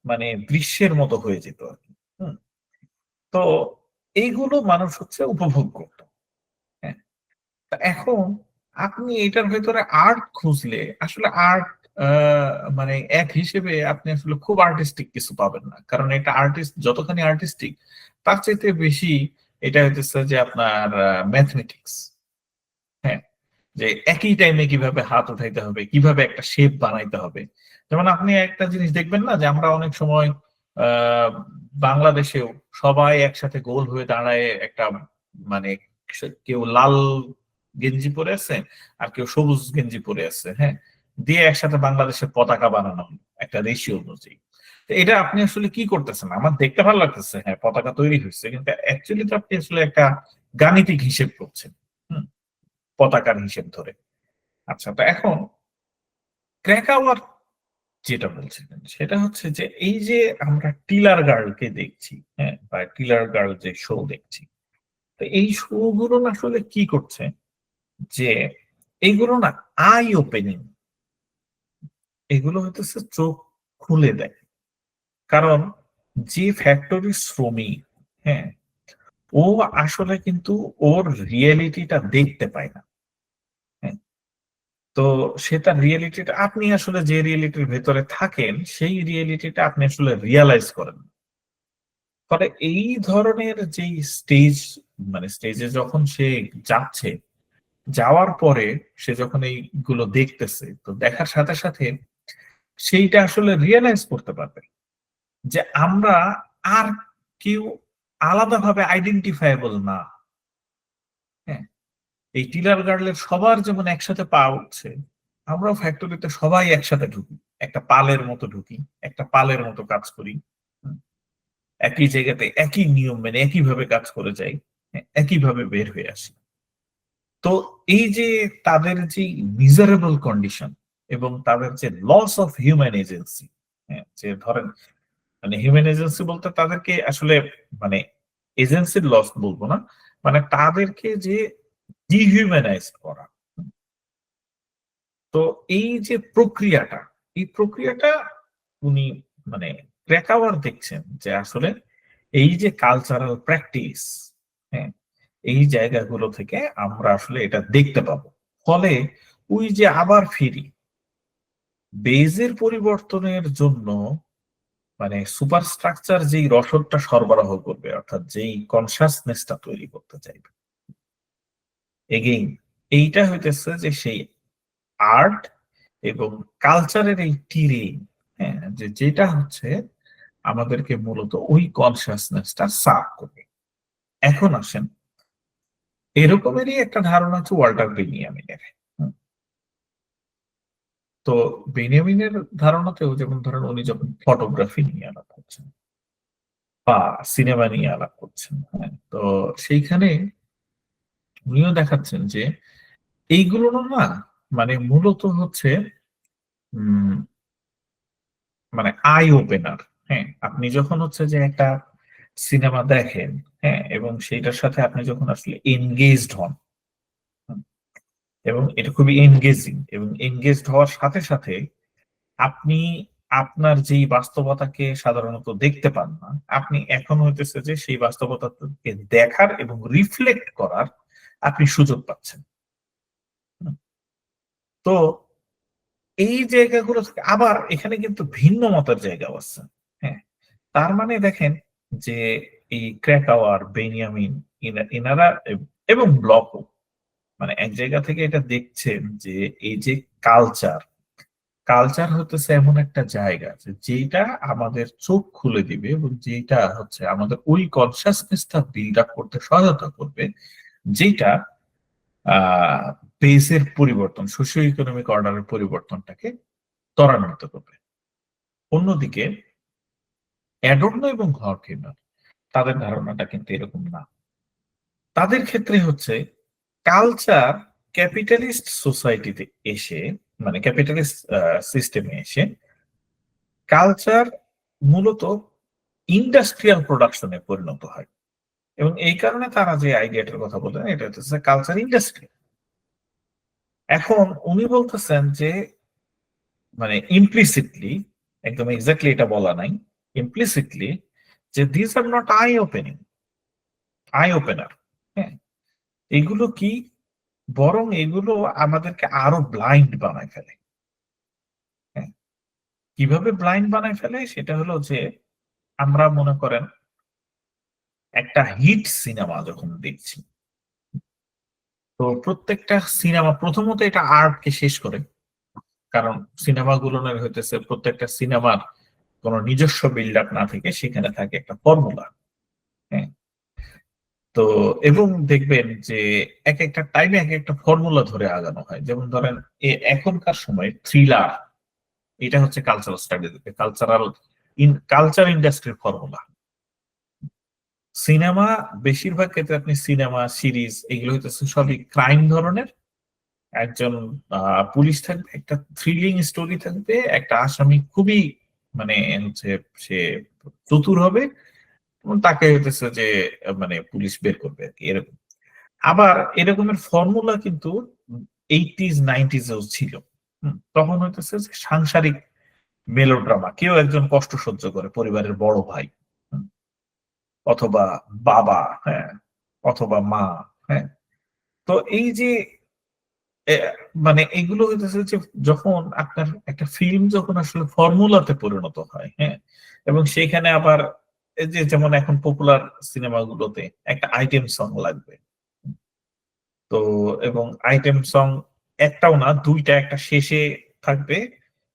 [SPEAKER 3] মানে দৃশ্যের মতো হয়ে যেত আর কি। হুম। তো এইগুলো মানুষ হচ্ছে উপভোগ করত, হ্যাঁ। তা এখন আপনি এটার ভেতরে আর্ট খুঁজলে আসলে আর্ট মানে এক হিসেবে আপনি আসলে খুব আর্টিস্টিক কিছু পাবেন না, কারণ এটা আর্টিস্ট যতখানি আর্টিস্টিক, তার চাইতে বেশি এটা হইতেছে যে আপনার ম্যাথমেটিক্স, হ্যাঁ, যে একই টাইমে কিভাবে হাত উঠাইতে হবে, কিভাবে একটা শেপ বানাইতে হবে। যেমন আপনি একটা জিনিস দেখবেন না, যে আমরা অনেক সময় আহ বাংলাদেশেও সবাই একসাথে গোল হয়ে দাঁড়ায় একটা মানে কেউ লাল গেঞ্জি পরে আছে আর কেউ সবুজ গেঞ্জি পরে আছে, হ্যাঁ, দিয়ে একসাথে বাংলাদেশের পতাকা বানানো হলো একটা রেশিও অনুযায়ী। তো এটা আপনি আসলে কি করতেছেন, আমার দেখতে ভালো লাগতেছে, হ্যাঁ, পতাকা তৈরি হয়েছে, কিন্তু অ্যাকচুয়ালি তো আপনি আসলে একটা গাণিতিক হিসেব করছেন, হুম, পতাকার হিসেব ধরে। আচ্ছা, তো এখন ক্র্যাকাওয়ার যেটা বলছিলেন সেটা হচ্ছে যে এই যে আমরা টিলার গার্লকে দেখছি, হ্যাঁ, বা টিলার গার্ল যে শো দেখছি, তো এই শো গুলো না আসলে কি করছে, যে এইগুলো না আই ওপেনিং, এগুলো হইতেছে চোখ খুলে দেয়। কারণ যে ফ্যাক্টরি শ্রমিক, হ্যাঁ, ও আসলে কিন্তু ওর রিয়েলিটিটা দেখতে পায় না, হ্যাঁ। তো সে তার রিয়েলিটিটা, আপনি আসলে যে রিয়েলিটির ভেতরে থাকেন সেই রিয়েলিটিটা আপনি আসলে রিয়ালাইজ করেন। ফলে এই ধরনের যে স্টেজ, মানে স্টেজে যখন সে যাচ্ছে, যাওয়ার পরে সে যখন এইগুলো দেখতেছে, তো দেখার সাথে সাথে সেইটা আসলে রিয়েলাইজ করতে পারবে যে আমরা আর কেউ আলাদাভাবে আইডেন্টিফাইবল না, হ্যাঁ। এই টিলার গার্লের সবার যেমন একসাথে পা উঠছে, আমরাও ফ্যাক্টরিতে সবাই একসাথে ঢুকি, একটা পালের মতো ঢুকি, একটা পালের মতো কাজ করি, হুম, একই জায়গাতে একই নিয়ম মেনে একইভাবে কাজ করে যাই, হ্যাঁ, একইভাবে বের হয়ে আসি। তো এই যে তাদের যে মিজারেবল কন্ডিশন এবং তাদের যে লস অফ হিউম্যান এজেন্সি, হ্যাঁ, যে ধরেন মানে হিউম্যান এজেন্সি বলতে তাদেরকে আসলে মানে এজেন্সির লস বলবো না, মানে তাদেরকে যে ডিহিউম্যানাইজ করা। তো এই যে প্রক্রিয়াটা, এই প্রক্রিয়াটা উনি মানে ক্র্যাকাওয়ার দেখছেন যে আসলে এই যে কালচারাল প্র্যাকটিস, হ্যাঁ, এই জায়গাগুলো থেকে আমরা আসলে এটা দেখতে পাবো। ফলে ওই যে আবার ফিরি, বেজের পরিবর্তনের জন্য মানে সুপারস্ট্রাকচার যেই রসদটা সরবরাহ করবে, অর্থাৎ যেই কনসাসনেসটা তৈরি করতে চাইবে, এগেইন এইটা হইতেছে যে সেই আর্ট এবং কালচারের এই টিরেইন, হ্যাঁ, যে যেটা হচ্ছে আমাদেরকে মূলত ওই কনসাসনেসটা সার্ভ করবে। এখন আসেন, এরকমেরই একটা ধারণা হচ্ছে ওয়াল্টার বেনিয়ামিনের। হুম, তো বেনিয়ামিনের ধারণাতেও যেমন ধরেন উনি যখন ফটোগ্রাফি নিয়ে আলাপ করছেন বা সিনেমা নিয়ে আলাপ করছেন, হ্যাঁ, তো সেইখানে উনিও দেখাচ্ছেন যে এইগুলো না মানে মূলত হচ্ছে উম মানে আই ওপেনার। হ্যাঁ, আপনি যখন হচ্ছে যে একটা সিনেমা দেখেন, হ্যাঁ, এবং সেইটার সাথে আপনি যখন আসলে এনগেজড হন, হুম, এবং এটা খুবই এনগেজিং, এবং এনগেজড হওয়ার সাথে সাথে আপনি আপনার যেই বাস্তবতাকে সাধারণত দেখতে পান না, আপনি এখন হইতেছে যে সেই বাস্তবতাকে দেখার এবং রিফ্লেক্ট করার আপনি সুযোগ পাচ্ছেন। হুম, তো এই জায়গাগুলো থেকে আবার এখানে কিন্তু ভিন্ন মতের জায়গাও আছে। হ্যাঁ, তার মানে দেখেন যে এই ক্র্যাকাওয়ার, বেনিয়ামিন, এনারা এবং ব্লকও মানে এক জায়গা থেকে এটা দেখছেন যে এই যে কালচার, কালচার হতেছে এমন একটা জায়গা যে যেটা আমাদের চোখ খুলে দিবে এবং যেটা হচ্ছে আমাদের ওই কনসাসনেসটা বিল্ড আপ করতে সহায়তা করবে, যেটা আহ বেসের পরিবর্তন, সোশিও ইকোনমিক অর্ডারের পরিবর্তনটাকে ত্বরান্বিত করবে। অন্যদিকে অ্যাডর্নো এবং হর্খেমার তাদের ধারণাটা কিন্তু এরকম না। তাদের ক্ষেত্রে হচ্ছে কালচার ক্যাপিটালিস্ট সোসাইটিতে এসে, মানে ক্যাপিটালিস্ট সিস্টেমে এসে কালচার মূলত ইন্ডাস্ট্রিয়াল প্রোডাকশনে পরিণত হয়, এবং এই কারণে তারা যে আইডিয়াটার কথা বললেন এটা হচ্ছে কালচার ইন্ডাস্ট্রি। এখন উনি বলতেছেন যে মানে ইমপ্লিসিটলি, একদম এক্স্যাক্টলি এটা বলা নাই, ইমপ্লিসিটলি যে this are not I opener. হ্যাঁ, এগুলো কি, বরং এগুলো আমাদেরকে আরো ব্লাইন্ড বানায় ফেলে। হ্যাঁ, কিভাবে ব্লাইন্ড বানায় ফেলে সেটা হলো যে আমরা মনে করেন একটা হিট সিনেমা যখন দেখছি, তো প্রত্যেকটা সিনেমা প্রথমত এটা আর্টকে শেষ করে, কারণ সিনেমাগুলো হইতেছে প্রত্যেকটা সিনেমার কোনো নিজস্ব বিল্ড আপ না থেকে সেখানে থাকে একটা ফর্মুলা। হ্যাঁ, তো এবং দেখবেন যে এক একটা টাইমে এক একটা ফর্মুলা ধরে আগানো হয়। যেমন ধরেন এখনকার সময় থ্রিলার, এটা হচ্ছে কালচারাল স্টাডি, কালচার ইন্ডাস্ট্রির ফর্মুলা। সিনেমা বেশিরভাগ ক্ষেত্রে আপনি সিনেমা সিরিজ এগুলো হইতেছে সবই ক্রাইম ধরনের। একজন পুলিশ থাকবে, একটা থ্রিলিং স্টোরি থাকবে, একটা আসামি খুবই মানে হচ্ছে সে চতুর হবে এবং তাকে হইতেছে যে মানে পুলিশ বের করবে আর কি, এরকম। আবার এরকমের ফর্মুলা কিন্তু 80s 90s-এও ছিল। তখন হইতেছে যে সাংসারিক মেলোড্রামা, কেউ একজন কষ্ট সহ্য করে, পরিবারের বড় ভাই, হুম, অথবা বাবা, হ্যাঁ, অথবা মা, হ্যাঁ। তো এই যে এ, মানে এগুলো হইতেছে যে যখন আপনার একটা ফিল্ম যখন আসলে ফর্মুলাতে পরিণত হয়, হ্যাঁ, এবং সেইখানে আবার এই যে যেমন এখন পপুলার সিনেমাগুলোতে একটা আইটেম সং লাগবে, তো এবং আইটেম সং একটাও না, দুইটা, একটা শেষে থাকবে,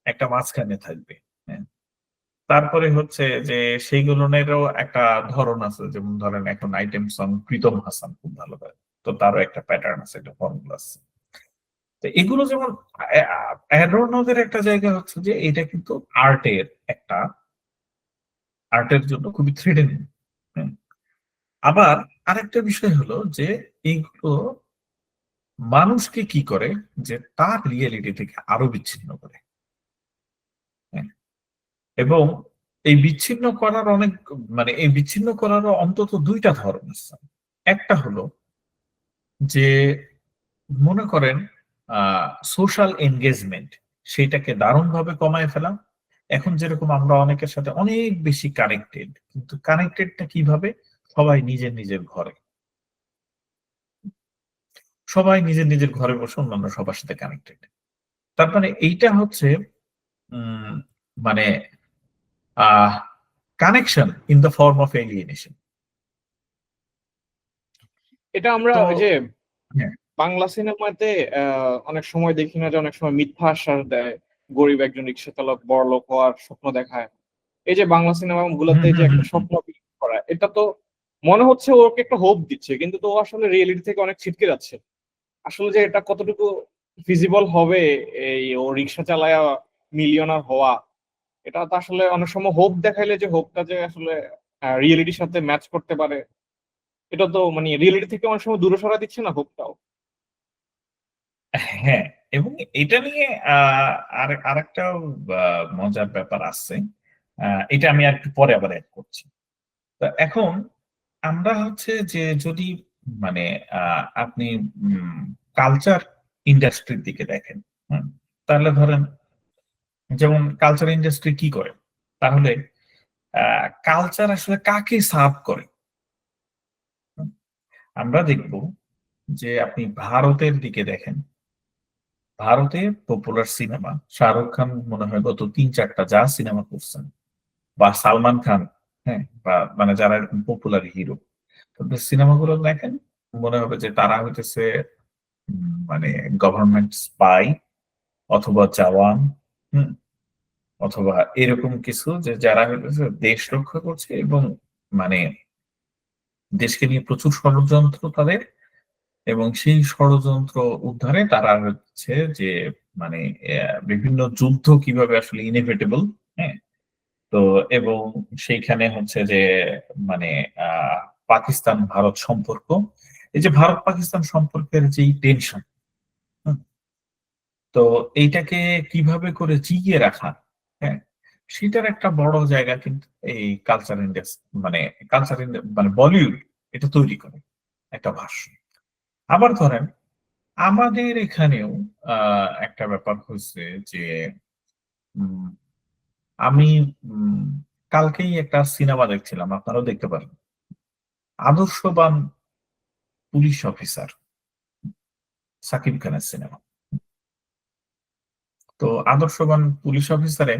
[SPEAKER 3] একটা মাঝখানে থাকবে, হ্যাঁ। তারপরে হচ্ছে যে সেইগুলোনেরও একটা ধরন আছে, যেমন ধরেন এখন আইটেম সং প্রীতম হাসান খুব ভালো করে, তো তারও একটা প্যাটার্ন আছে, একটা ফর্মুলা আছে। তো এগুলো যেমন অ্যাডর্নোদের একটা জায়গা হচ্ছে যে এটা কিন্তু আর্টের একটা, আর্টের জন্য খুবই থ্রেটেনিং। আবার আরেকটা বিষয় হলো যে এইগুলো মানুষকে কি করে, যে তার রিয়েলিটি থেকে আরো বিচ্ছিন্ন করে। হ্যাঁ, এবং এই বিচ্ছিন্ন করার অনেক মানে এই বিচ্ছিন্ন করারও অন্তত দুইটা ধরন আছে। একটা হলো যে মনে করেন সোশ্যাল এনগেজমেন্ট সেটাকে দারুণভাবে কমায় ফেলা। এখন যেরকম আমরা অনেকের সাথে অনেক বেশি কানেক্টেড, কিন্তু কানেক্টেডটা কিভাবে? সবাই নিজের নিজের ঘরে, সবাই নিজের নিজের ঘরে বসে অন্যান্য সবার সাথে কানেক্টেড। তার মানে এইটা হচ্ছে উম মানে connection in the form of alienation.
[SPEAKER 1] এটা আমরা
[SPEAKER 3] তো
[SPEAKER 1] ওই যে
[SPEAKER 3] হ্যাঁ,
[SPEAKER 1] বাংলা সিনেমাতে অনেক সময় দেখি না যে অনেক সময় মিথ্যা আশ্বাস দেয়, গরিব একজন রিক্সা চালক বড়লোক হওয়ার স্বপ্ন দেখায়। এই যে বাংলা সিনেমা
[SPEAKER 3] হুম
[SPEAKER 1] গুলোতে
[SPEAKER 3] হুম
[SPEAKER 1] যে একটা
[SPEAKER 3] হুম হুম।
[SPEAKER 1] স্বপ্ন বিক্রি করা, এটা তো মনে হচ্ছে ওকে একটা হোপ দিচ্ছে, কিন্তু তো ও আসলে রিয়েলিটি থেকে অনেক ছিটকে যাচ্ছে। আসলে যে এটা কতটুকু ফিজিবল হবে, এই ও রিক্সা চালায়া মিলিয়নার হওয়া, এটা তো আসলে অনেক সময় হোপ দেখাইলে যে হোপটা যে আসলে রিয়েলিটির সাথে ম্যাচ করতে পারে, এটা তো মানে রিয়েলিটি থেকে অনেক সময় দূরে সরা দিচ্ছে না হোপটাও।
[SPEAKER 3] হ্যাঁ, এবং এটা নিয়ে আরেকটা মজার ব্যাপার আছে। এটা আমি আর একটু পরে আবার এড করছি। তো এখন আমরা হচ্ছে যে যদি মানে আপনি কালচার ইন্ডাস্ট্রির দিকে দেখেন, হুম, তাহলে ধরেন যেমন কালচার ইন্ডাস্ট্রি কি করে, তাহলে কালচার আসলে কাকে সার্ভ করে? হুম, আমরা দেখব যে আপনি ভারতের দিকে দেখেন, ভারতে পপুলার সিনেমা শাহরুখ খান মনে হয় গত ৩-৪টা যা সিনেমা করছেন, বা সালমান খান, হ্যাঁ, বা মানে যারা এরকম পপুলার হিরো, তাদের সিনেমাগুলো দেখেন, মনে হবে যে তারা হইতেছে মানে গভর্নমেন্ট স্পাই অথবা জওয়ান, হুম, অথবা এরকম কিছু, যে যারা হইতেছে দেশ রক্ষা করছে এবং মানে দেশকে নিয়ে প্রচুর ষড়যন্ত্র তাদের, এবং সেই ষড়যন্ত্র উদ্ধারে তারা হচ্ছে যে মানে বিভিন্ন যুদ্ধ কিভাবে আসলে ইনএভিটেবল, হ্যাঁ। তো এবং সেইখানে হচ্ছে যে মানে আহ পাকিস্তান ভারত সম্পর্ক, এই যে ভারত পাকিস্তান সম্পর্কের যেই টেনশন, তো এইটাকে কিভাবে করে জিগিয়ে রাখা, হ্যাঁ, সেটার একটা বড় জায়গা কিন্তু এই কালচার ইন্ডাস্ট্রি মানে মানে বলিউড এটা তৈরি করে একটা ভাষ্য। আবার ধরেন আমাদের এখানেও একটা ব্যাপার হচ্ছে যে উম, আমি উম, কালকেই একটা সিনেমা দেখছিলাম, আপনারাও দেখতে পারেন, আদর্শবান পুলিশ অফিসার, সাকিব খানের সিনেমা। তো আদর্শবান পুলিশ অফিসারে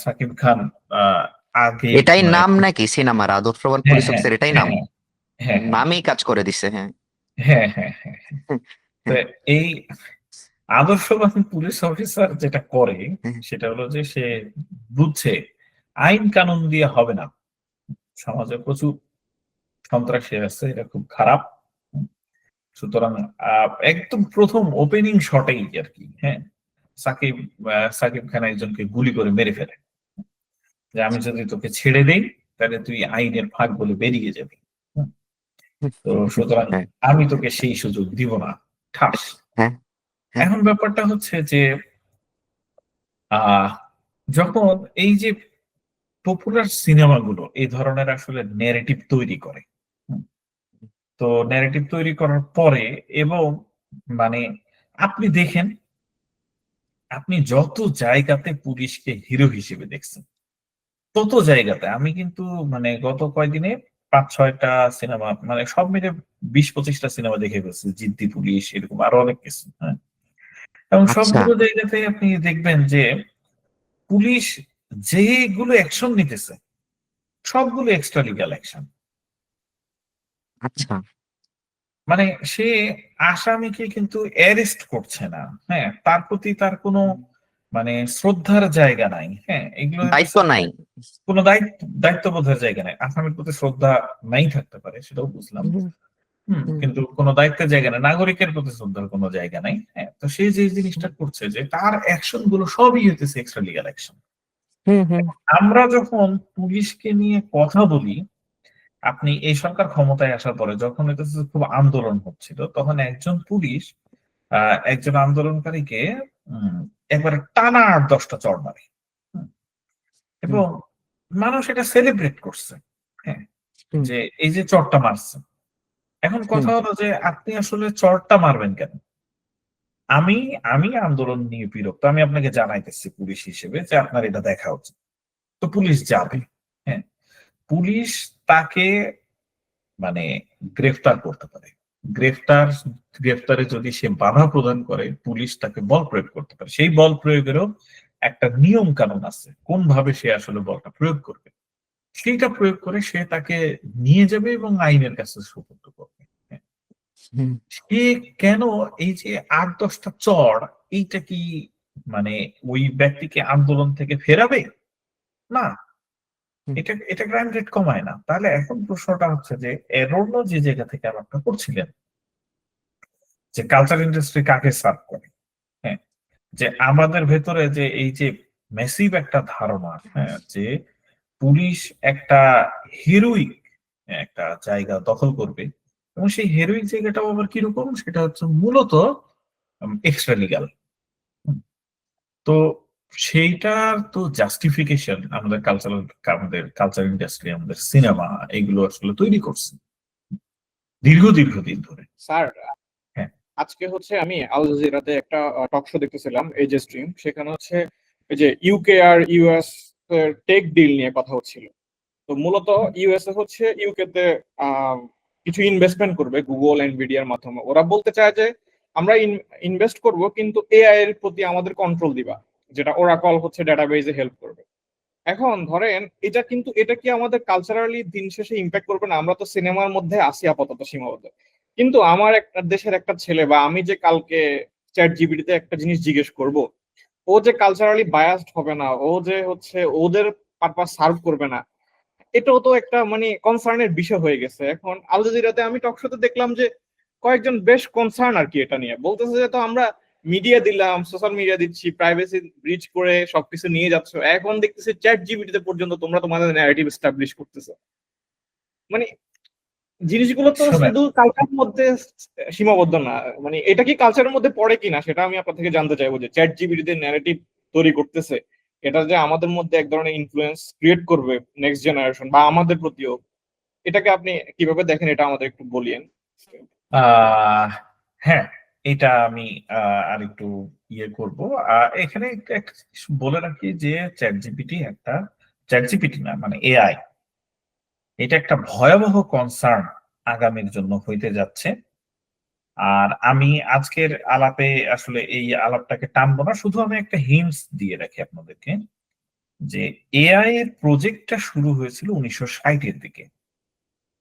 [SPEAKER 3] সাকিব খান আহ, আগে
[SPEAKER 2] এটাই
[SPEAKER 3] মানে
[SPEAKER 2] নাম নাকি সিনেমার? আদর্শবান
[SPEAKER 3] হ্যাঁ
[SPEAKER 2] পুলিশ
[SPEAKER 3] হ্যাঁ
[SPEAKER 2] অফিসার এটাই
[SPEAKER 3] হ্যাঁ
[SPEAKER 2] নাম?
[SPEAKER 3] হ্যাঁ হ্যাঁ
[SPEAKER 2] নামেই কাজ করে দিছে, হ্যাঁ।
[SPEAKER 3] হ্যাঁ হ্যাঁ হ্যাঁ হ্যাঁ। তো এই আদর্শবান পুলিশ অফিসার যেটা করে সেটা হলো যে সে বুঝছে আইন কানুন দিয়ে হবে না, সমাজে প্রচুর সন্ত্রাসী আছে, এটা খুব খারাপ। সুতরাং একদম প্রথম ওপেনিং শটেই আর কি, হ্যাঁ, সাকিব সাকিব খান একজনকে গুলি করে মেরে ফেলে, যে আমি যদি তোকে ছেড়ে দেই তাহলে তুই আইনের ফাঁক বলে বেরিয়ে যাবি। হুম, তো সুতরাং
[SPEAKER 2] হ্যাঁ,
[SPEAKER 3] আমি তোকে সেই সুযোগ দিব না, ঠাস।
[SPEAKER 2] হ্যাঁ, হ্যাঁ।
[SPEAKER 3] এখন ব্যাপারটা হচ্ছে যে আহ যখন এই যে পপুলার সিনেমাগুলো এই ধরনের আসলে ন্যারেটিভ তৈরি করে, হুম, তো ন্যারেটিভ তৈরি করার পরে এবং মানে আপনি দেখেন, আপনি যত জায়গাতে পুলিশকে হিরো হিসেবে দেখছেন, তত জায়গাতে আমি কিন্তু মানে গত কয়দিনে ৫-৬টা সিনেমা মানে সব মিলে ২০-২৫টা সিনেমা দেখে ফেলছি, জিদ্দি পুলিশ এরকম আরো অনেক কিছু, হ্যাঁ। এবং
[SPEAKER 2] আচ্ছা,
[SPEAKER 3] সবগুলো জায়গাতে আপনি দেখবেন যে পুলিশ যেগুলো অ্যাকশন নিতেছে সবগুলো এক্সট্রা লিগ্যাল অ্যাকশন।
[SPEAKER 2] আচ্ছা,
[SPEAKER 3] মানে সে আসামিকে কিন্তু অ্যারেস্ট করছে না, হ্যাঁ, তার প্রতি তার কোনো মানে শ্রদ্ধার জায়গা নাই, হ্যাঁ, এগুলো
[SPEAKER 2] দায়িত্ব
[SPEAKER 3] হইতেছে
[SPEAKER 2] নাই।
[SPEAKER 3] কোনো দায়িত্ববোধের জায়গা নাই। আসামির প্রতি শ্রদ্ধা নাই থাকতে পারে, সেটাও বুঝলাম,
[SPEAKER 2] হুম, হুম,
[SPEAKER 3] কিন্তু কোনো দায়িত্বের জায়গা নাই, নাগরিকের প্রতি শ্রদ্ধার কোনো জায়গা নাই, হ্যাঁ। তো সে যে জিনিসটা করছে যে তার অ্যাকশন গুলো সবই হইতেছে এক্সট্রা লিগ্যাল অ্যাকশন।
[SPEAKER 2] হুম, হুম।
[SPEAKER 3] আমরা যখন পুলিশকে নিয়ে কথা বলি, আপনি এই সরকার ক্ষমতায় আসার পরে যখন এটা খুব আন্দোলন হচ্ছিল, তখন একজন পুলিশ একজন আন্দোলনকারীকে উম, একবারে টানা ৮-১০টা চড় মারে, হুম,
[SPEAKER 2] হুম,
[SPEAKER 3] এবং মানুষ এটা সেলিব্রেট করছে, হ্যাঁ,
[SPEAKER 2] হুম,
[SPEAKER 3] যে এই যে চড়টা মারছে। এখন কথা হলো যে আপনি আসলে চরটা মারবেন কেন? আমি আমি আন্দোলন নিয়ে বিরক্ত, আমি আপনাকে জানাইতেছি পুলিশ হিসেবে যে আপনার এটা দেখা উচিত। তো পুলিশ যাবে, হ্যাঁ, পুলিশ তাকে মানে গ্রেফতার করতে পারে। গ্রেফতার গ্রেফতারে যদি সে বাধা প্রদান করে, পুলিশ তাকে বল প্রয়োগ করতে পারে। সেই বল প্রয়োগেরও একটা নিয়ম কানুন আছে, কোন ভাবে সে আসলে বলটা প্রয়োগ করবে। সেইটা প্রয়োগ করে সে তাকে নিয়ে যাবে এবং আইনের কাছে সুপর্দ করবে। হ্যাঁ,
[SPEAKER 2] হুম,
[SPEAKER 3] সে কেন এই যে ৮-১০টা চড়, এইটা কি মানে ওই ব্যক্তিকে আন্দোলন থেকে ফেরাবে? না,
[SPEAKER 2] হুম,
[SPEAKER 3] এটা এটা ক্রাইম রেট কমায় না। তাহলে এখন প্রশ্নটা হচ্ছে যে এরোর্ন যে জায়গা থেকে আলাপটা করছিলেন, যে কালচার ইন্ডাস্ট্রি কাকে সার্ভ করে, হ্যাঁ, যে আমাদের ভেতরে যে এই যে মেসিভ একটা ধারণা, হ্যাঁ, যে পুলিশ একটা হিরোইক একটা জায়গা দখল করবে, এবং সেই হেরোইক জায়গাটাও আবার কিরকম, সেটা হচ্ছে মূলত এক্সট্রা লিগাল। তো সেইটার তো জাস্টিফিকেশন আমাদের কালচার ইন্ডাস্ট্রি, আমাদের সিনেমা এগুলো আসলে তৈরি করছে দীর্ঘদিন ধরে।
[SPEAKER 1] স্যার,
[SPEAKER 3] হ্যাঁ,
[SPEAKER 1] আজকে হচ্ছে আমি আল জাজিরাতে একটা টক শো দেখতেছিলাম, এজে স্ট্রিম। সেখানে হচ্ছে এই যে ইউকে আর ইউএস এর টেক ডিল নিয়ে কথা হচ্ছিল। তো মূলত ইউএসএ হচ্ছে ইউকে তে কিছু ইনভেস্টমেন্ট করবে গুগল এনভিডিয়ার মাধ্যমে। ওরা বলতে চায় যে আমরা ইনভেস্ট করব, কিন্তু এআই এর প্রতি আমাদের কন্ট্রোল দিবা, যেটা ওরাকল হচ্ছে ডেটাবেজে হেল্প করবে। এখন ধরেন এটা কি আমাদের কালচারালি দিন শেষে ইম্প্যাক্ট করবে না? আমরা তো সিনেমার মধ্যে আসি আপাতত সীমাবদ্ধ, কিন্তু আমার একটা দেশের একটা ছেলে বা আমি যে কালকে চ্যাট জিপিটিতে একটা জিনিস জিজ্ঞেস করব, ও যে কালচারালি বায়াসড হবে না, ও যে হচ্ছে ওদের পারপাস সার্ভ করবে না, এটাও তো একটা মানে কনসার্নের বিষয় হয়ে গেছে। এখন আল জাজিরাতে আমি টক শোতে দেখলাম যে কয়েকজন বেশ কনসার্ন আর কি, এটা নিয়ে বলতেছে যে তো আমরা মিডিয়া দিলাম, সোশ্যাল মিডিয়া দিচ্ছি, প্রাইভেসি ব্রিচ করে সবকিছু নিয়ে যাচ্ছ, এখন দেখতেছি চ্যাট জিপিটিতে পর্যন্ত তোমরা তোমাদের ন্যারেটিভ এস্টাবলিশ করতেছো। মানে জিনিসগুলো তো
[SPEAKER 3] শোনেন,
[SPEAKER 1] শুধু কালচারের মধ্যে সীমাবদ্ধ না। মানে এটা কি কালচারের মধ্যে পড়ে কিনা সেটা আমি আপনার থেকে জানতে চাইবো, যে চ্যাট জিপিটিতে ন্যারেটিভ তৈরি করতেছে, এটা যে আমাদের মধ্যে এক ধরনের ইনফ্লুয়েন্স ক্রিয়েট করবে নেক্সট জেনারেশন বা আমাদের প্রতিও, এটাকে আপনি কিভাবে দেখেন, এটা আমাদের একটু বলিয়েন।
[SPEAKER 3] আহ হ্যাঁ, এটা আমি আর একটু ইয়ে করব। এখানে একটা জিনিস বলে রাখি যে চ্যাট জিপিটি না, মানে এআই, এটা একটা ভয়াবহ কনসার্ন আগামীর জন্য হইতে যাচ্ছে। আর আমি আজকের আলাপে আসলে এই আলাপটাকে টানবো না, শুধু আমি একটা হিন্টস দিয়ে রাখি আপনাদেরকে, যে এআই এর প্রজেক্টটা শুরু হয়েছিল 1960-এর দিকে।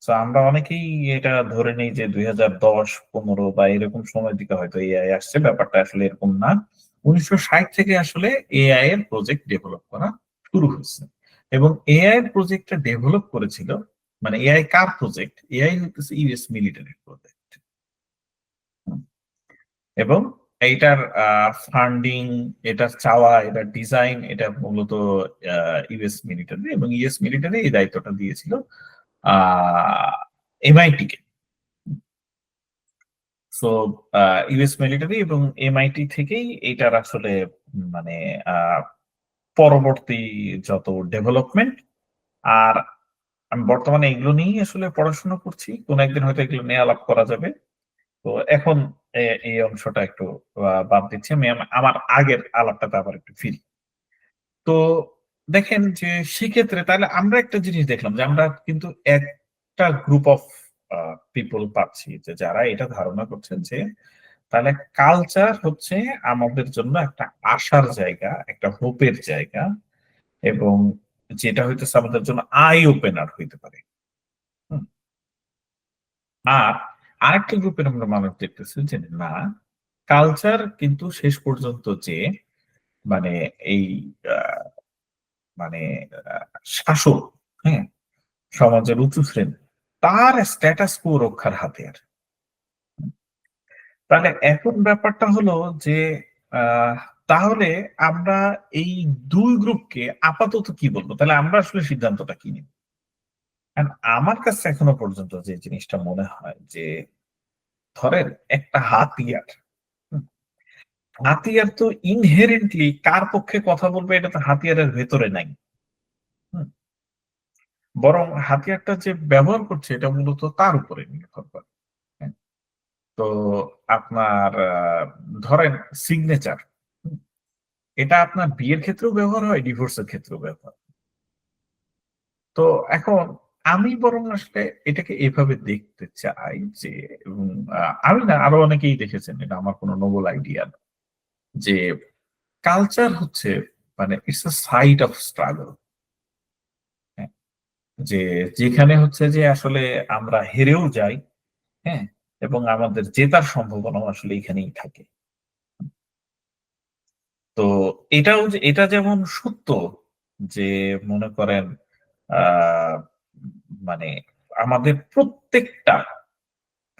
[SPEAKER 3] তো আমরা অনেকেই এটা ধরে নেই যে 2010-15 বা এরকম সময়ের দিকে হয়তো এআই আসছে, ব্যাপারটা আসলে এরকম না। 1960 থেকে আসলে এআই এর প্রজেক্ট ডেভেলপ করা শুরু হয়েছে, এবং এআই এর প্রজেক্টটা ডেভেলপ করেছিল, মানে এআই কার প্রজেক্ট? এআই হচ্ছে ইউএস মিলিটারির প্রজেক্ট। এবং এইটার ফান্ডিং, এটার চাওয়া, এটার ডিজাইন, এটা মূলত ইউএস মিলিটারি, এবং ইউএস মিলিটারি এই দায়িত্বটা দিয়েছিল এমআইটি কে। সো ইউএস মিলিটারি এবং এমআইটি থেকেই এটার আসলে মানে আহ, পরবর্তী যত ডেভেলপমেন্ট। আর আমি বর্তমানে এগুলো নিয়েই আসলে পড়াশোনা করছি, কোন একদিন হয়তো এগুলো নিয়ে আলাপ করা যাবে। তো এখন এই অংশটা একটু বাদ দিচ্ছি, আমি আমার আগের আলাপটাতে আবার একটু ফিরি। তো দেখেন যে সেক্ষেত্রে তাহলে আমরা একটা জিনিস দেখলাম, যে আমরা কিন্তু একটা গ্রুপ অফ পিপল পাচ্ছি, যে যারা এটা ধারণা করছেন যে তাহলে কালচার হচ্ছে আমাদের জন্য একটা আশার জায়গা, একটা হোপের জায়গা, এবং যেটা হইতেছে আমাদের জন্য আই ওপেনার হইতে পারে। হুম। আর আরেকটা গ্রুপের আমরা মানুষ দেখতেছি যে না, কালচার কিন্তু শেষ পর্যন্ত যে মানে এই আহ, মানে শাসক, হ্যাঁ, সমাজের উঁচু শ্রেণী, তার স্ট্যাটাস কো রক্ষার হাতিয়ার। তাহলে এখন ব্যাপারটা হলো যে আহ তাহলে আমরা এই দুই গ্রুপকে আপাতত কি বলবো, তাহলে আমরা আসলে সিদ্ধান্তটা কি নিব? And আমার কাছে এখনো পর্যন্ত যে জিনিসটা মনে হয় যে ধরেন একটা হাতিয়ার, হুম, হাতিয়ার তো ইনহেরেন্টলি কার পক্ষে কথা বলবে এটা তো হাতিয়ারের ভেতরে নাই। হুম, বরং হাতিয়ারটা যে ব্যবহার করছে এটা মূলত তার উপরে নির্ভর করে। তো আপনার ধরেন সিগনেচার, এটা আপনার বিয়ের ক্ষেত্রেও ব্যবহার হয়, ডিভোর্সের ক্ষেত্রেও ব্যবহার হয়। তো এখন আমি বরং আসলে এটাকে এভাবে দেখতে চাই যে, এবং আমি না, আরো অনেকেই দেখেছেন, এটা আমার কোনো নোবেল আইডিয়া না, যে কালচার হচ্ছে মানে it's a site of struggle. যে যেখানে হচ্ছে যে আসলে আমরা হেরেও যাই, হ্যাঁ, এবং আমাদের জেতার সম্ভাবনাও আসলে এখানেই থাকে। তো এটা যেমন সত্য যে মনে করেন আহ মানে আমাদের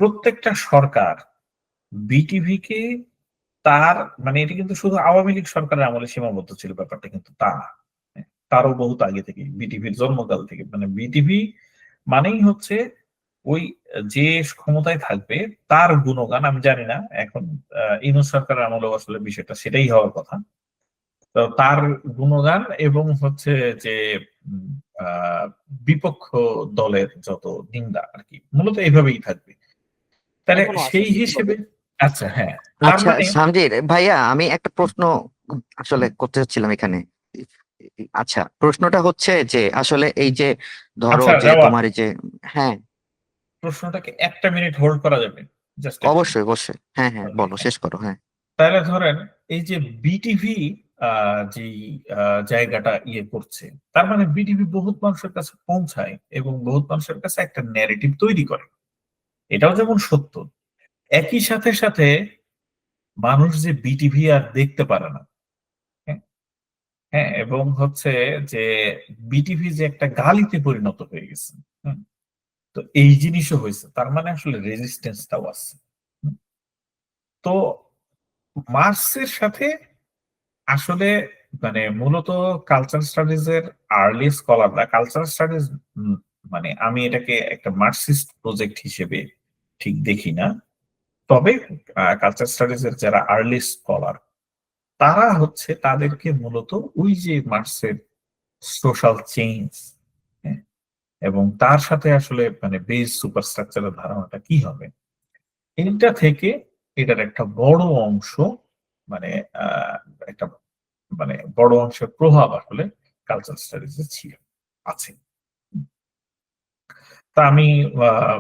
[SPEAKER 3] প্রত্যেকটা সরকার বিটিভি কে তার মানে এটা কিন্তু শুধু আওয়ামী লীগ সরকারের আমলে সীমাবদ্ধ ছিল, ব্যাপারটা কিন্তু তা না। হ্যাঁ, তারও বহুত আগে থেকে, বিটিভির জন্মকাল থেকে, মানে বিটিভি মানেই হচ্ছে ওই যে ক্ষমতায় থাকবে তার গুণগান। আমি জানি না এখন ইউনূস সরকারের আমলেও আসলে বিষয়টা সেটাই হওয়ার কথা। তো তার গুণগান এবং হচ্ছে যে উম, বিপক্ষ দলের যত নিন্দা আর কি, মূলত এইভাবেই থাকবে। তাহলে
[SPEAKER 1] এখনো আছে।
[SPEAKER 3] সেই হিসেবে, আচ্ছা হ্যাঁ, তার
[SPEAKER 2] আচ্ছা
[SPEAKER 3] মানে
[SPEAKER 2] সামজির ভাইয়া, আমি একটা প্রশ্ন আসলে করতে চাচ্ছিলাম এখানে। আচ্ছা, প্রশ্নটা হচ্ছে যে আসলে এই যে ধরো
[SPEAKER 3] আচ্ছা
[SPEAKER 2] যে
[SPEAKER 3] জওয়ান,
[SPEAKER 2] তোমার এই যে, হ্যাঁ
[SPEAKER 3] প্রশ্নটাকে একটা মিনিট হোল্ড করা যাবে? জাস্ট একটা
[SPEAKER 2] অবশ্যই
[SPEAKER 3] মিনিট।
[SPEAKER 2] অবশ্যই, হ্যাঁ হ্যাঁ
[SPEAKER 3] ওকে,
[SPEAKER 2] বলো, শেষ করো, হ্যাঁ।
[SPEAKER 3] তাহলে ধরেন এই যে বিটিভি যেই জায়গাটা ইয়ে করছে, তার মানে বিটিভি বহুত মানুষের কাছে পৌঁছায় এবং বহুত মানুষের কাছে একটা ন্যারেটিভ তৈরি করে, এটাও যেমন সত্য। একই সাথে সাথে মানুষ যে বিটিভি আর দেখতে পারে না, হ্যাঁ, হ্যাঁ, এবং হচ্ছে যে বিটিভি যে একটা গালিতে পরিণত হয়ে গেছে, হুম, তো এই জিনিসও হয়েছে, তার মানে আসলে রেজিস্ট্যান্সটাও আছে। হুম, তো মার্কসের সাথে আসলে মানে মূলত কালচার স্টাডিজ এর আর্লি স্কলাররা কালচার স্টাডিজ, মানে আমি এটাকে একটা মার্কসিস্ট প্রজেক্ট হিসেবে ঠিক দেখি না। তবে কালচার স্টাডিজ এর যারা আর্লি স্কলার, তারা হচ্ছে তাদেরকে মূলত ওই যে মার্কসের সোশ্যাল চেঞ্জ এবং তার সাথে আসলে মানে বেস সুপারস্ট্রাকচারের ধারণাটা কি হবে, এইটা থেকে এটার একটা বড় অংশ, মানে আহ একটা মানে বড় অংশের প্রভাব আসলে কালচার স্টাডিজে ছিল, আছে। তা আমি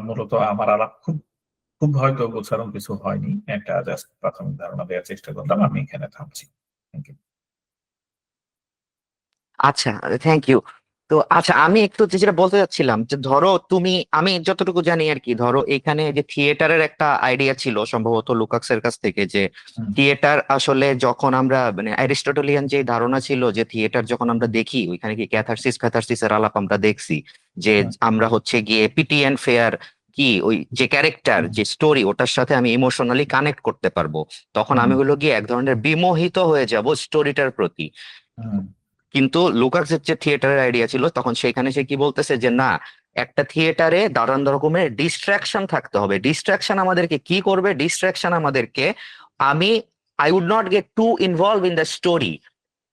[SPEAKER 3] মূলত আমার আলাপ খুব খুব হয়তো গোছানো কিছু হয়নি, একটা জাস্ট প্রাথমিক ধারণা দেওয়ার চেষ্টা করলাম। আমি এখানে থামছি। Thank you.
[SPEAKER 2] আচ্ছা, থ্যাংক ইউ। তো আচ্ছা, আমি একটু যেটা বলতে চাচ্ছিলাম যে ধরো তুমি, আমি যতটুকু জানি আর কি, ধরো এখানে যে থিয়েটারের একটা আইডিয়া ছিল সম্ভবত লুকাক্সের কাছ থেকে, যে থিয়েটার আসলে যখন আমরা মানে অ্যারিস্টটলিয়ান যে ধারণা ছিল যে থিয়েটার যখন আমরা দেখি ওইখানে কি ক্যাথারসিস ফ্যাথারসিস এর আলাপ আমরা দেখছি, যে আমরা হচ্ছে গিয়ে পিটি অ্যান্ড ফেয়ার কি ওই যে ক্যারেক্টার যে স্টোরি ওটার সাথে আমি ইমোশনালি কানেক্ট করতে পারবো, তখন আমি হলো গিয়ে এক ধরনের বিমোহিত হয়ে যাব স্টোরিটার প্রতি। কিন্তু লুকাসের যে থিয়েটারের আইডিয়া ছিল তখন সেখানে সে কি বলতেছে যে না, একটা থিয়েটারে নানান রকমের ডিস্ট্রাকশন থাকতে হবে। ডিস্ট্রাকশন আমাদেরকে কি করবে? ডিস্ট্রাকশন আমাদেরকে, আমি I would not get to involve in the story,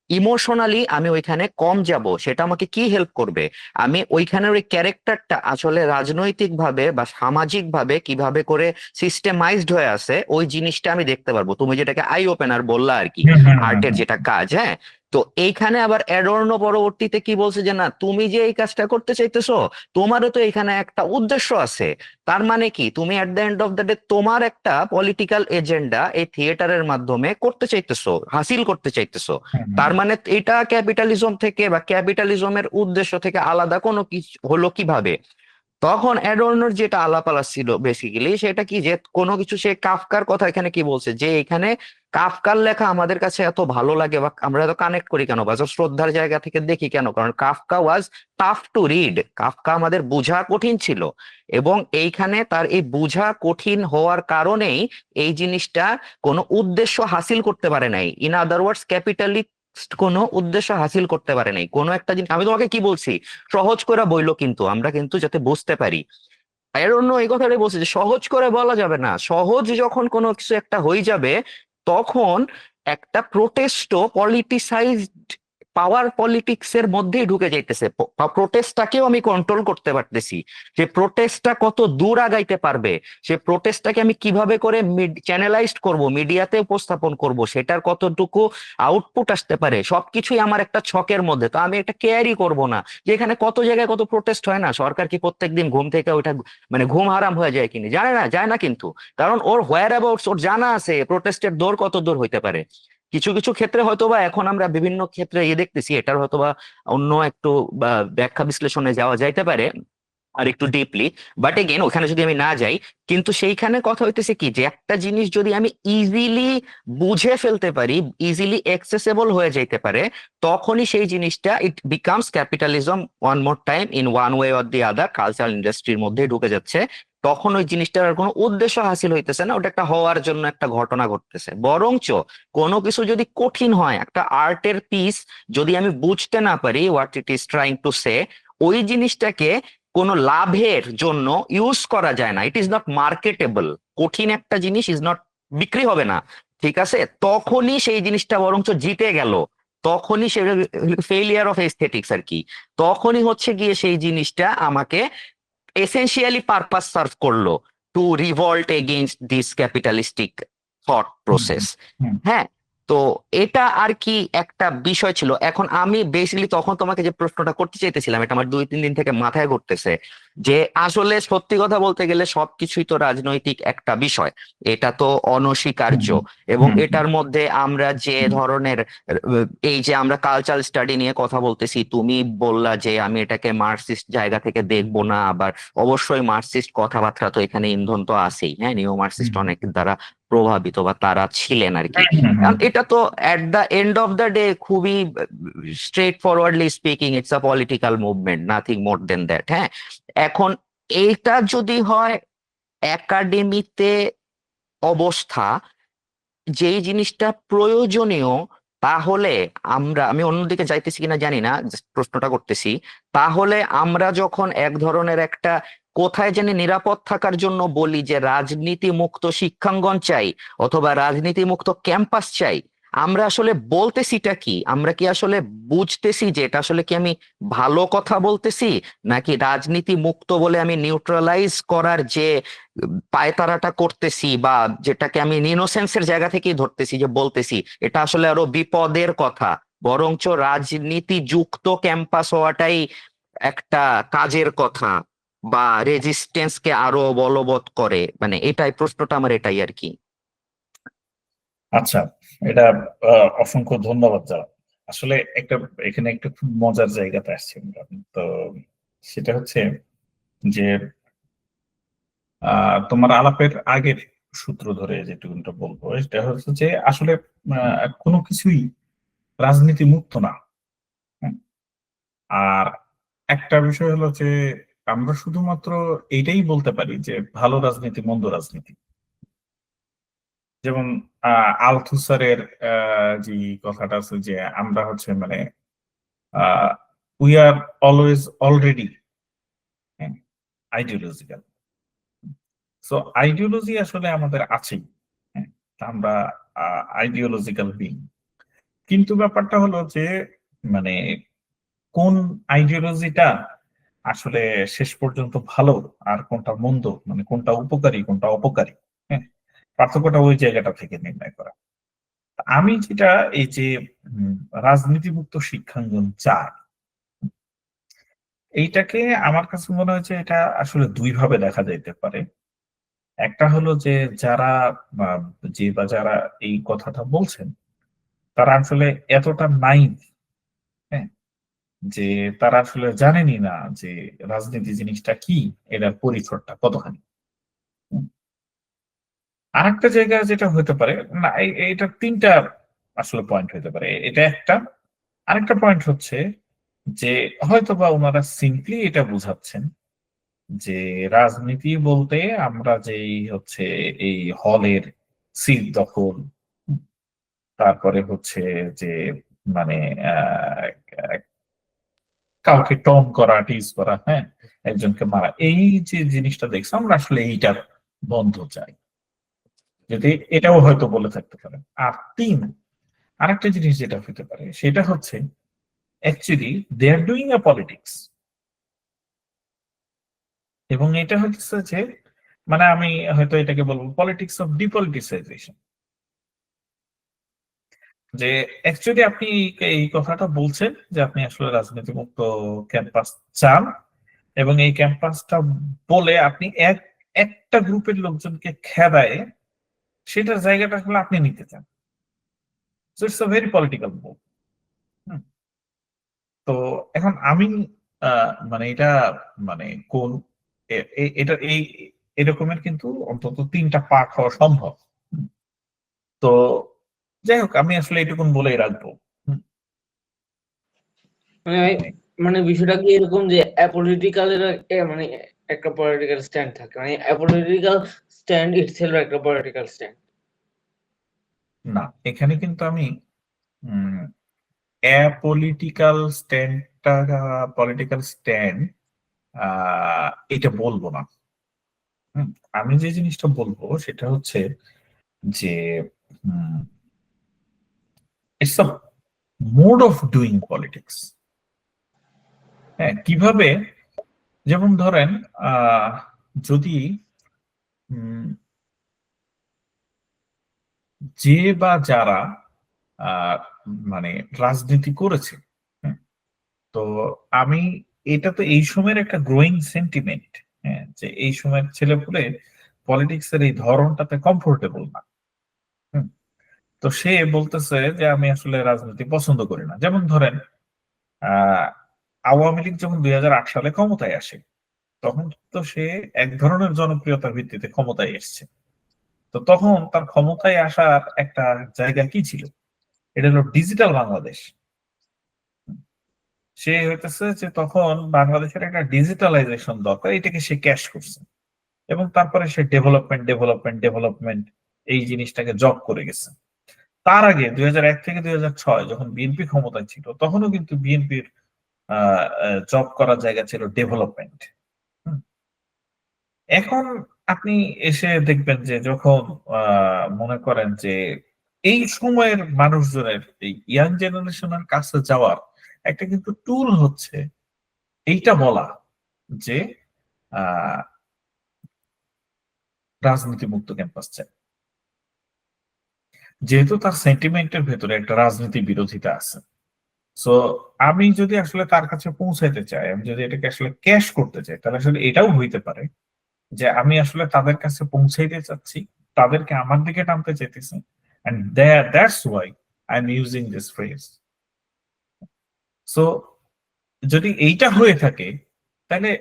[SPEAKER 2] emotionally আমি ওইখানে কম যাব, সেটা আমাকে কি হেল্প করবে? আমি ওইখানের ওই ক্যারেক্টারটা আসলে রাজনৈতিক ভাবে বা সামাজিক ভাবে কিভাবে করে সিস্টেমাইজড হয়ে আছে ওই জিনিসটা আমি দেখতে পারবো। তুমি যেটাকে আই ওপেনার বললা আর কি, আর্টের যেটা কাজ, হ্যাঁ। তো এইখানে আবার অ্যাডর্নো পরবর্তীতে কি বলছে যে না, তুমি যে এই কাজটা করতে চাইতেছো তোমারও তো এখানে একটা উদ্দেশ্য আছে। তার মানে কি, তুমি এট the end of the day তোমার একটা পলিটিক্যাল এজেন্ডা এই থিয়েটারের মাধ্যমে করতে চাইতেছো, হাসিল করতে চাইতেছো। তার মানে এটা ক্যাপিটালিজম থেকে বা ক্যাপিটালিজমের উদ্দেশ্য থেকে আলাদা কোনো কিছু হলো কিভাবে? তখন অ্যাডর্নোর যেটা আলাপালা ছিল বেসিক্যালি সেটা কি, যে কোনো কিছু, সে কাফকার কথা এখানে কি বলছে, যে এখানে কাফকার লেখা আমাদের কাছে এত ভালো লাগে বা আমরা এত কানেক্ট করি কেন বা এত শ্রদ্ধার জায়গা থেকে দেখি কেন? কারণ Kafka was tough to read, Kafka আমাদের বোঝা কঠিন ছিল। এবং এইখানে তার এই বোঝা কঠিন হওয়ার কারণেই এই জিনিসটা কোনো উদ্দেশ্য হাসিল করতে পারে নাই। ইন আদার ওয়ার্ডস ক্যাপিটালি কোনো উদ্দেশ্য হাসিল করতে পারে নাই কোনো একটা জিনিস। আমি তোমাকে কি বলছি, সহজ করে বইলো, কিন্তু আমরা কিন্তু যাতে বুঝতে পারি, এর অন্য এই কথাটাই বলছি যে সহজ করে বলা যাবে না। সহজ যখন কোনো কিছু একটা হয়ে যাবে তখন একটা প্রোটেস্টও পলিটিসাইজড পাওয়ার পলিটিক্স এর মধ্যেই ঢুকে যাইতেছে। প্রোটেস্টটাকেও আমি কন্ট্রোল করতে পারতেছি, যে প্রোটেস্টটা কত দূর আগাইতে পারবে, সে প্রোটেস্টটাকে আমি কিভাবে করে চ্যানেলাইজড করব, মিডিয়াতে উপস্থাপন করব, সেটার কতটুকু আউটপুট আসতে পারে, সবকিছুই আমার একটা ছকের মধ্যে। তো আমি এটা কেয়ারই করব না যে এখানে কত জায়গায় কত প্রোটেস্ট হয় না, সরকার কি প্রত্যেকদিন ঘুম থেকে ওইটা মানে ঘুম হারাম হয়ে যায় কিনা, জানে না, যায় না কিন্তু, কারণ ওর হোয়ার অ্যাবাউটস ওর জানা আছে প্রোটেস্টের দৌড় কত দূর হইতে পারে। কিছু কিছু ক্ষেত্রে হয়তোবা এখন আমরা বিভিন্ন ক্ষেত্রে দেখতেছি, এটার হয়তোবা অন্য একটু ব্যাখ্যা বিশ্লেষণে যাওয়া যাইতে পারে আর একটু ডিপলি, বাট এগেন ওখানে যদি আমি না যাই, কিন্তু সেইখানে কথা হইতেছে কি, যে একটা জিনিস যদি আমি ইজিলি বুঝে ফেলতে পারি, ইজিলি অ্যাক্সেসেবল হয়ে যাইতে পারে, তখনই সেই জিনিসটা it becomes capitalism one more time in one way or the other, cultural ইন্ডাস্ট্রির মধ্যে ঢুকে যাচ্ছে। তখন ওই জিনিসটার আর কোনো উদ্দেশ্য হাসিল হইতেছে না, ওটা একটা হওয়ার জন্য একটা ঘটনা ঘটতেছে। বরঞ্চ কোনো কিছু যদি কঠিন হয়, একটা আর্টের পিস যদি আমি বুঝতে না পারি what it is trying to say, ওই জিনিসটাকে কোনো লাভের জন্য ইউজ করা যায় না, ইট ইজ নট মার্কেটেবল। কঠিন একটা জিনিস ইজ নট, বিক্রি হবে না, ঠিক আছে, তখনই সেই জিনিসটা বরঞ্চ জিতে গেল, তখনই সে ফেইলিয়ার অফ এস্থেটিক্স আর কি, তখনই হচ্ছে গিয়ে সেই জিনিসটা আমাকে এসেনশিয়ালি পারপাস সার্ভ করলো to revolt against this capitalistic thought process.
[SPEAKER 3] হুম।
[SPEAKER 2] হ্যাঁ, তো এটা আর কি একটা বিষয় ছিল। এখন আমি বেসিক্যালি তখন তোমাকে যে প্রশ্নটা করতে চাইতেছিলাম, এটা আমার 2-3 দিন থেকে মাথায় ঘুরতেছে, যে আসলে সত্যি কথা বলতে গেলে সবকিছুই তো রাজনৈতিক একটা বিষয়, এটা তো অনস্বীকার্য। এবং এটার মধ্যে আমরা যে ধরনের এই যে আমরা কালচারাল স্টাডি নিয়ে কথা বলতেছি, তুমি বললা যে আমি এটাকে মার্কসিস্ট জায়গা থেকে দেখবো না, আবার অবশ্যই মার্কসিস্ট কথাবার্তা তো এখানে ইন্ধন তো আছেই, হ্যাঁ, নিও মার্কসিস্ট অনেক দ্বারা প্রভাবিত বা তারা ছিলেন আর কি। কারণ এটা তো at the end of the day খুবই straightforwardly speaking it's a political movement, nothing more than that. হ্যাঁ, এখন এইটা যদি হয় একাডেমিতে অবস্থা, যেই জিনিসটা প্রয়োজনীয়, তাহলে আমি অন্যদিকে যাইতেছি কিনা জানি না, just প্রশ্নটা করতেছি, তাহলে আমরা যখন এক ধরনের একটা কোথায় জানি নিরাপদ থাকার জন্য বলি যে রাজনীতি মুক্ত শিক্ষাঙ্গন চাই অথবা রাজনীতি মুক্ত ক্যাম্পাস চাই, আমরা আসলে বলতেছিটা কি? আমরা কি আসলে বুঝতেছি যে এটা আসলে কি আমি ভালো কথা বলতেছি, নাকি রাজনীতি মুক্ত বলে আমি নিউট্রালাইজ করার যে পায়তারাটা করতেছি, বা যেটাকে আমি ইনোসেন্সের জায়গা থেকেই ধরতেছি যে বলতেছি, এটা আসলে আরো বিপদের কথা। বরঞ্চ রাজনীতি যুক্ত ক্যাম্পাস হওয়াটাই একটা কাজের কথা, বা রেজিস্ট্যান্স কে আরো বলবৎ করে, মানে এটাই প্রশ্নটা আমার, এটাই আর কি।
[SPEAKER 3] আচ্ছা, এটা অসংখ্য ধন্যবাদ যারা। আসলে একটা এখানে একটা খুব মজার জায়গাতে আসছি আমরা। তো সেটা হচ্ছে যে তোমার আলাপের আগের সূত্র ধরে যেটুকুটা বলবো, সেটা হচ্ছে যে আসলে কোনো কিছুই রাজনীতি মুক্ত না। হুম। আর একটা বিষয় হলো যে আমরা শুধুমাত্র এইটাই বলতে পারি যে ভালো রাজনীতি মন্দ রাজনীতি। যেমন আলথুসারের যে কথাটা আছে যে আমরা হচ্ছে মানে we are always already ideological. So ideology আসলে আমাদের আছেই, হ্যাঁ, আমরা আইডিওলজিক্যাল বিং। কিন্তু ব্যাপারটা হলো যে মানে কোন আইডিওলজিটা আসলে শেষ পর্যন্ত ভালো আর কোনটা মন্দ, মানে কোনটা উপকারী কোনটা অপকারী, হ্যাঁ, পার্থক্যটা ওই জায়গাটা থেকে নির্ণয় করা। আমি যেটা এই যে রাজনীতিমুক্ত শিক্ষাঙ্গন চাই, এইটাকে আমার কাছে মনে হচ্ছে এটা আসলে দুই ভাবে দেখা যাইতে পারে। একটা হলো যে যারা বা যারা এই কথাটা বলছেন তারা আসলে এতটা নাইভ, হ্যাঁ, যে তারা আসলে জানেনই না যে রাজনীতি জিনিসটা কি, এটার পরিসরটা কতখানি। আরেকটা জায়গা যেটা হতে পারে, না এটা তিনটা আসলে পয়েন্ট হতে পারে, এটা একটা। আরেকটা পয়েন্ট হচ্ছে যে হয়তোবা ওনারা সিম্পলি এটা বুঝাচ্ছেন যে রাজনীতি বলতে আমরা যেই হচ্ছে এই হলের সিট দখল, তারপরে হচ্ছে যে মানে আহ কাউকে টন করা, টিজ করা, হ্যাঁ, একজনকে মারা, এই যে জিনিসটা দেখছি আমরা আসলে এইটা বন্ধ চাই, যদি এটাও হয়তো বলে থাকতে পারে। আর আরেকটা জিনিস যেটা হতে পারে সেটা হচ্ছে actually they are doing a politics. এবং এটা হচ্ছে যে মানে আমি হয়তো এটাকে বলবো পলিটিক্স অফ ডিপলিটিসাইজেশন। যে অ্যাকচুয়ালি আপনি এই কথাটা বলছেন যে আপনি আসলে রাজনীতি মুক্ত ক্যাম্পাস চান, এবং এই ক্যাম্পাসটা বলে আপনি একটা গ্রুপের লোকজনকে খেদায়ে সেটার জায়গাটা আসলে আপনি নিতে চান। So it's a very political move. তো এখন আমি মানে এটা মানে কোন এটা এই এরকমের কিন্তু অন্তত 3টা পার্ট হওয়া সম্ভব। হুম। তো যাই হোক, আমি আসলে এটুকুন বলেই রাখবো। হুম।
[SPEAKER 4] মানে মানে বিষয়টা কি এরকম যে অ্যাপলিটিক্যাল এর মানে একটা পলিটিক্যাল স্ট্যান্ড থাকে, মানে অ্যাপলিটিক্যাল স্ট্যান্ড ইটসেলফ একটা পলিটিক্যাল স্ট্যান্ড?
[SPEAKER 3] না, এখানে কিন্তু আমি অ্যাপলিটিক্যাল স্ট্যান্ডটা পলিটিক্যাল স্ট্যান্ড এটা বলবো না। হুম, আমি যে জিনিসটা বলবো সেটা হচ্ছে যে it's a mode of doing politics. হ্যাঁ, কিভাবে, যেমন ধরেন যদি যে বা যারা মানে রাজনীতি করেছে, তো আমি এটা তো এই সময়ের একটা গ্রোয়িং সেন্টিমেন্ট, হ্যাঁ, যে এই সময়ের ছেলেপুলে পলিটিক্স এর এই ধরনটাতে কমফোর্টেবল না। তো সে বলতেছে যে আমি আসলে রাজনীতি পছন্দ করি না। যেমন ধরেন আওয়ামী লীগ যখন 2008 সালে ক্ষমতায় আসে, তখন তো সে এক ধরনের জনপ্রিয়তার ভিত্তিতে ক্ষমতায় এসছে। তো তখন তার ক্ষমতায় আসার একটা জায়গা কি ছিল? এটা হলো ডিজিটাল বাংলাদেশ। সে হইতেছে যে তখন বাংলাদেশের একটা ডিজিটালাইজেশন দরকার, এটাকে সে ক্যাশ করছে, এবং তারপরে সে ডেভেলপমেন্ট ডেভেলপমেন্ট ডেভেলপমেন্ট এই জিনিসটাকে জব করে গেছে। তার আগে 2001 থেকে 2006 যখন বিএনপি ক্ষমতায় ছিল, তখনও কিন্তু বিএনপির জব করার জায়গা ছিল ডেভেলপমেন্ট। এখন আপনি এসে দেখবেন যে যখন মনে করেন যে এই সময়ের মানুষজনের, এই ইয়াং জেনারেশনের কাছে যাওয়ার একটা কিন্তু টুল হচ্ছে এইটা বলা যে আহ রাজনীতি মুক্ত ক্যাম্পাস চাই, যেহেতু তার সেন্টিমেন্টের ভেতরে একটা রাজনীতি বিরোধিতা আছে। সো আমি যদি আসলে তার কাছে পৌঁছাইতে চাই, আমি যদি এটাকে আসলে ক্যাশ করতে চাই, তাহলে আসলে এটাও হইতে পারে যে আমি আসলে তাদের কাছে পৌঁছাইতে চাচ্ছি, তাদেরকে আমার দিকে টানতে চাইতেছি, and that's why I'm using this phrase. So যদি এইটা হয়ে থাকে, তাহলে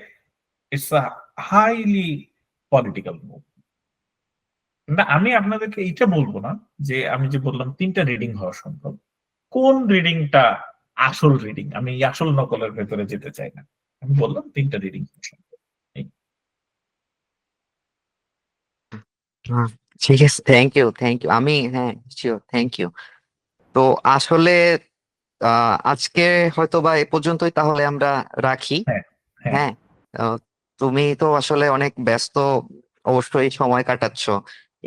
[SPEAKER 3] it's a highly political move. না, আমি আপনাদেরকে এইটা বলবো না যে আমি যে বললাম 3টা রিডিং হওয়া সম্ভব, কোন রিডিংটা আসল রিডিং, আমি এই আসল নকলের ভেতরে যেতে চাই না। আমি বললাম 3টা রিডিং সম্ভব।
[SPEAKER 2] ঠিক আছে, থ্যাংক ইউ আমি, হ্যাঁ শিওর, থ্যাংক ইউ। তো আসলে আজকে হয়তো বা এ পর্যন্তই তাহলে আমরা রাখি।
[SPEAKER 3] হ্যাঁ, হ্যাঁ,
[SPEAKER 2] হ্যাঁ, তুমি তো আসলে অনেক ব্যস্ত, অবশ্যই সময় কাটাচ্ছ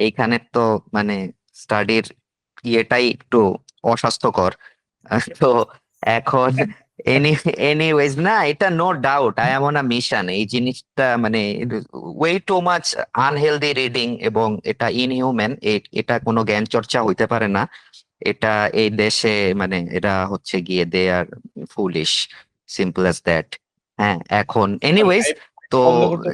[SPEAKER 2] এইখানে, তো মানে স্টাডির ইয়েটাই একটু অস্বাস্থ্যকর। তো এখন এনিওয়েজ, না এটা no doubt I am on a mission, এই জিনিসটা মানে way too much unhealthy reading, এবং এটা ইনহিউম্যান, এটা কোনো জ্ঞান চর্চা হইতে পারে না। এটা এই দেশে মানে এরা হচ্ছে গিয়ে দে আর ফুলিশ, সিম্পল অ্যাজ দ্যাট। হ্যাঁ, এখন এনিওয়েজ, তো
[SPEAKER 1] বন্ধ করতে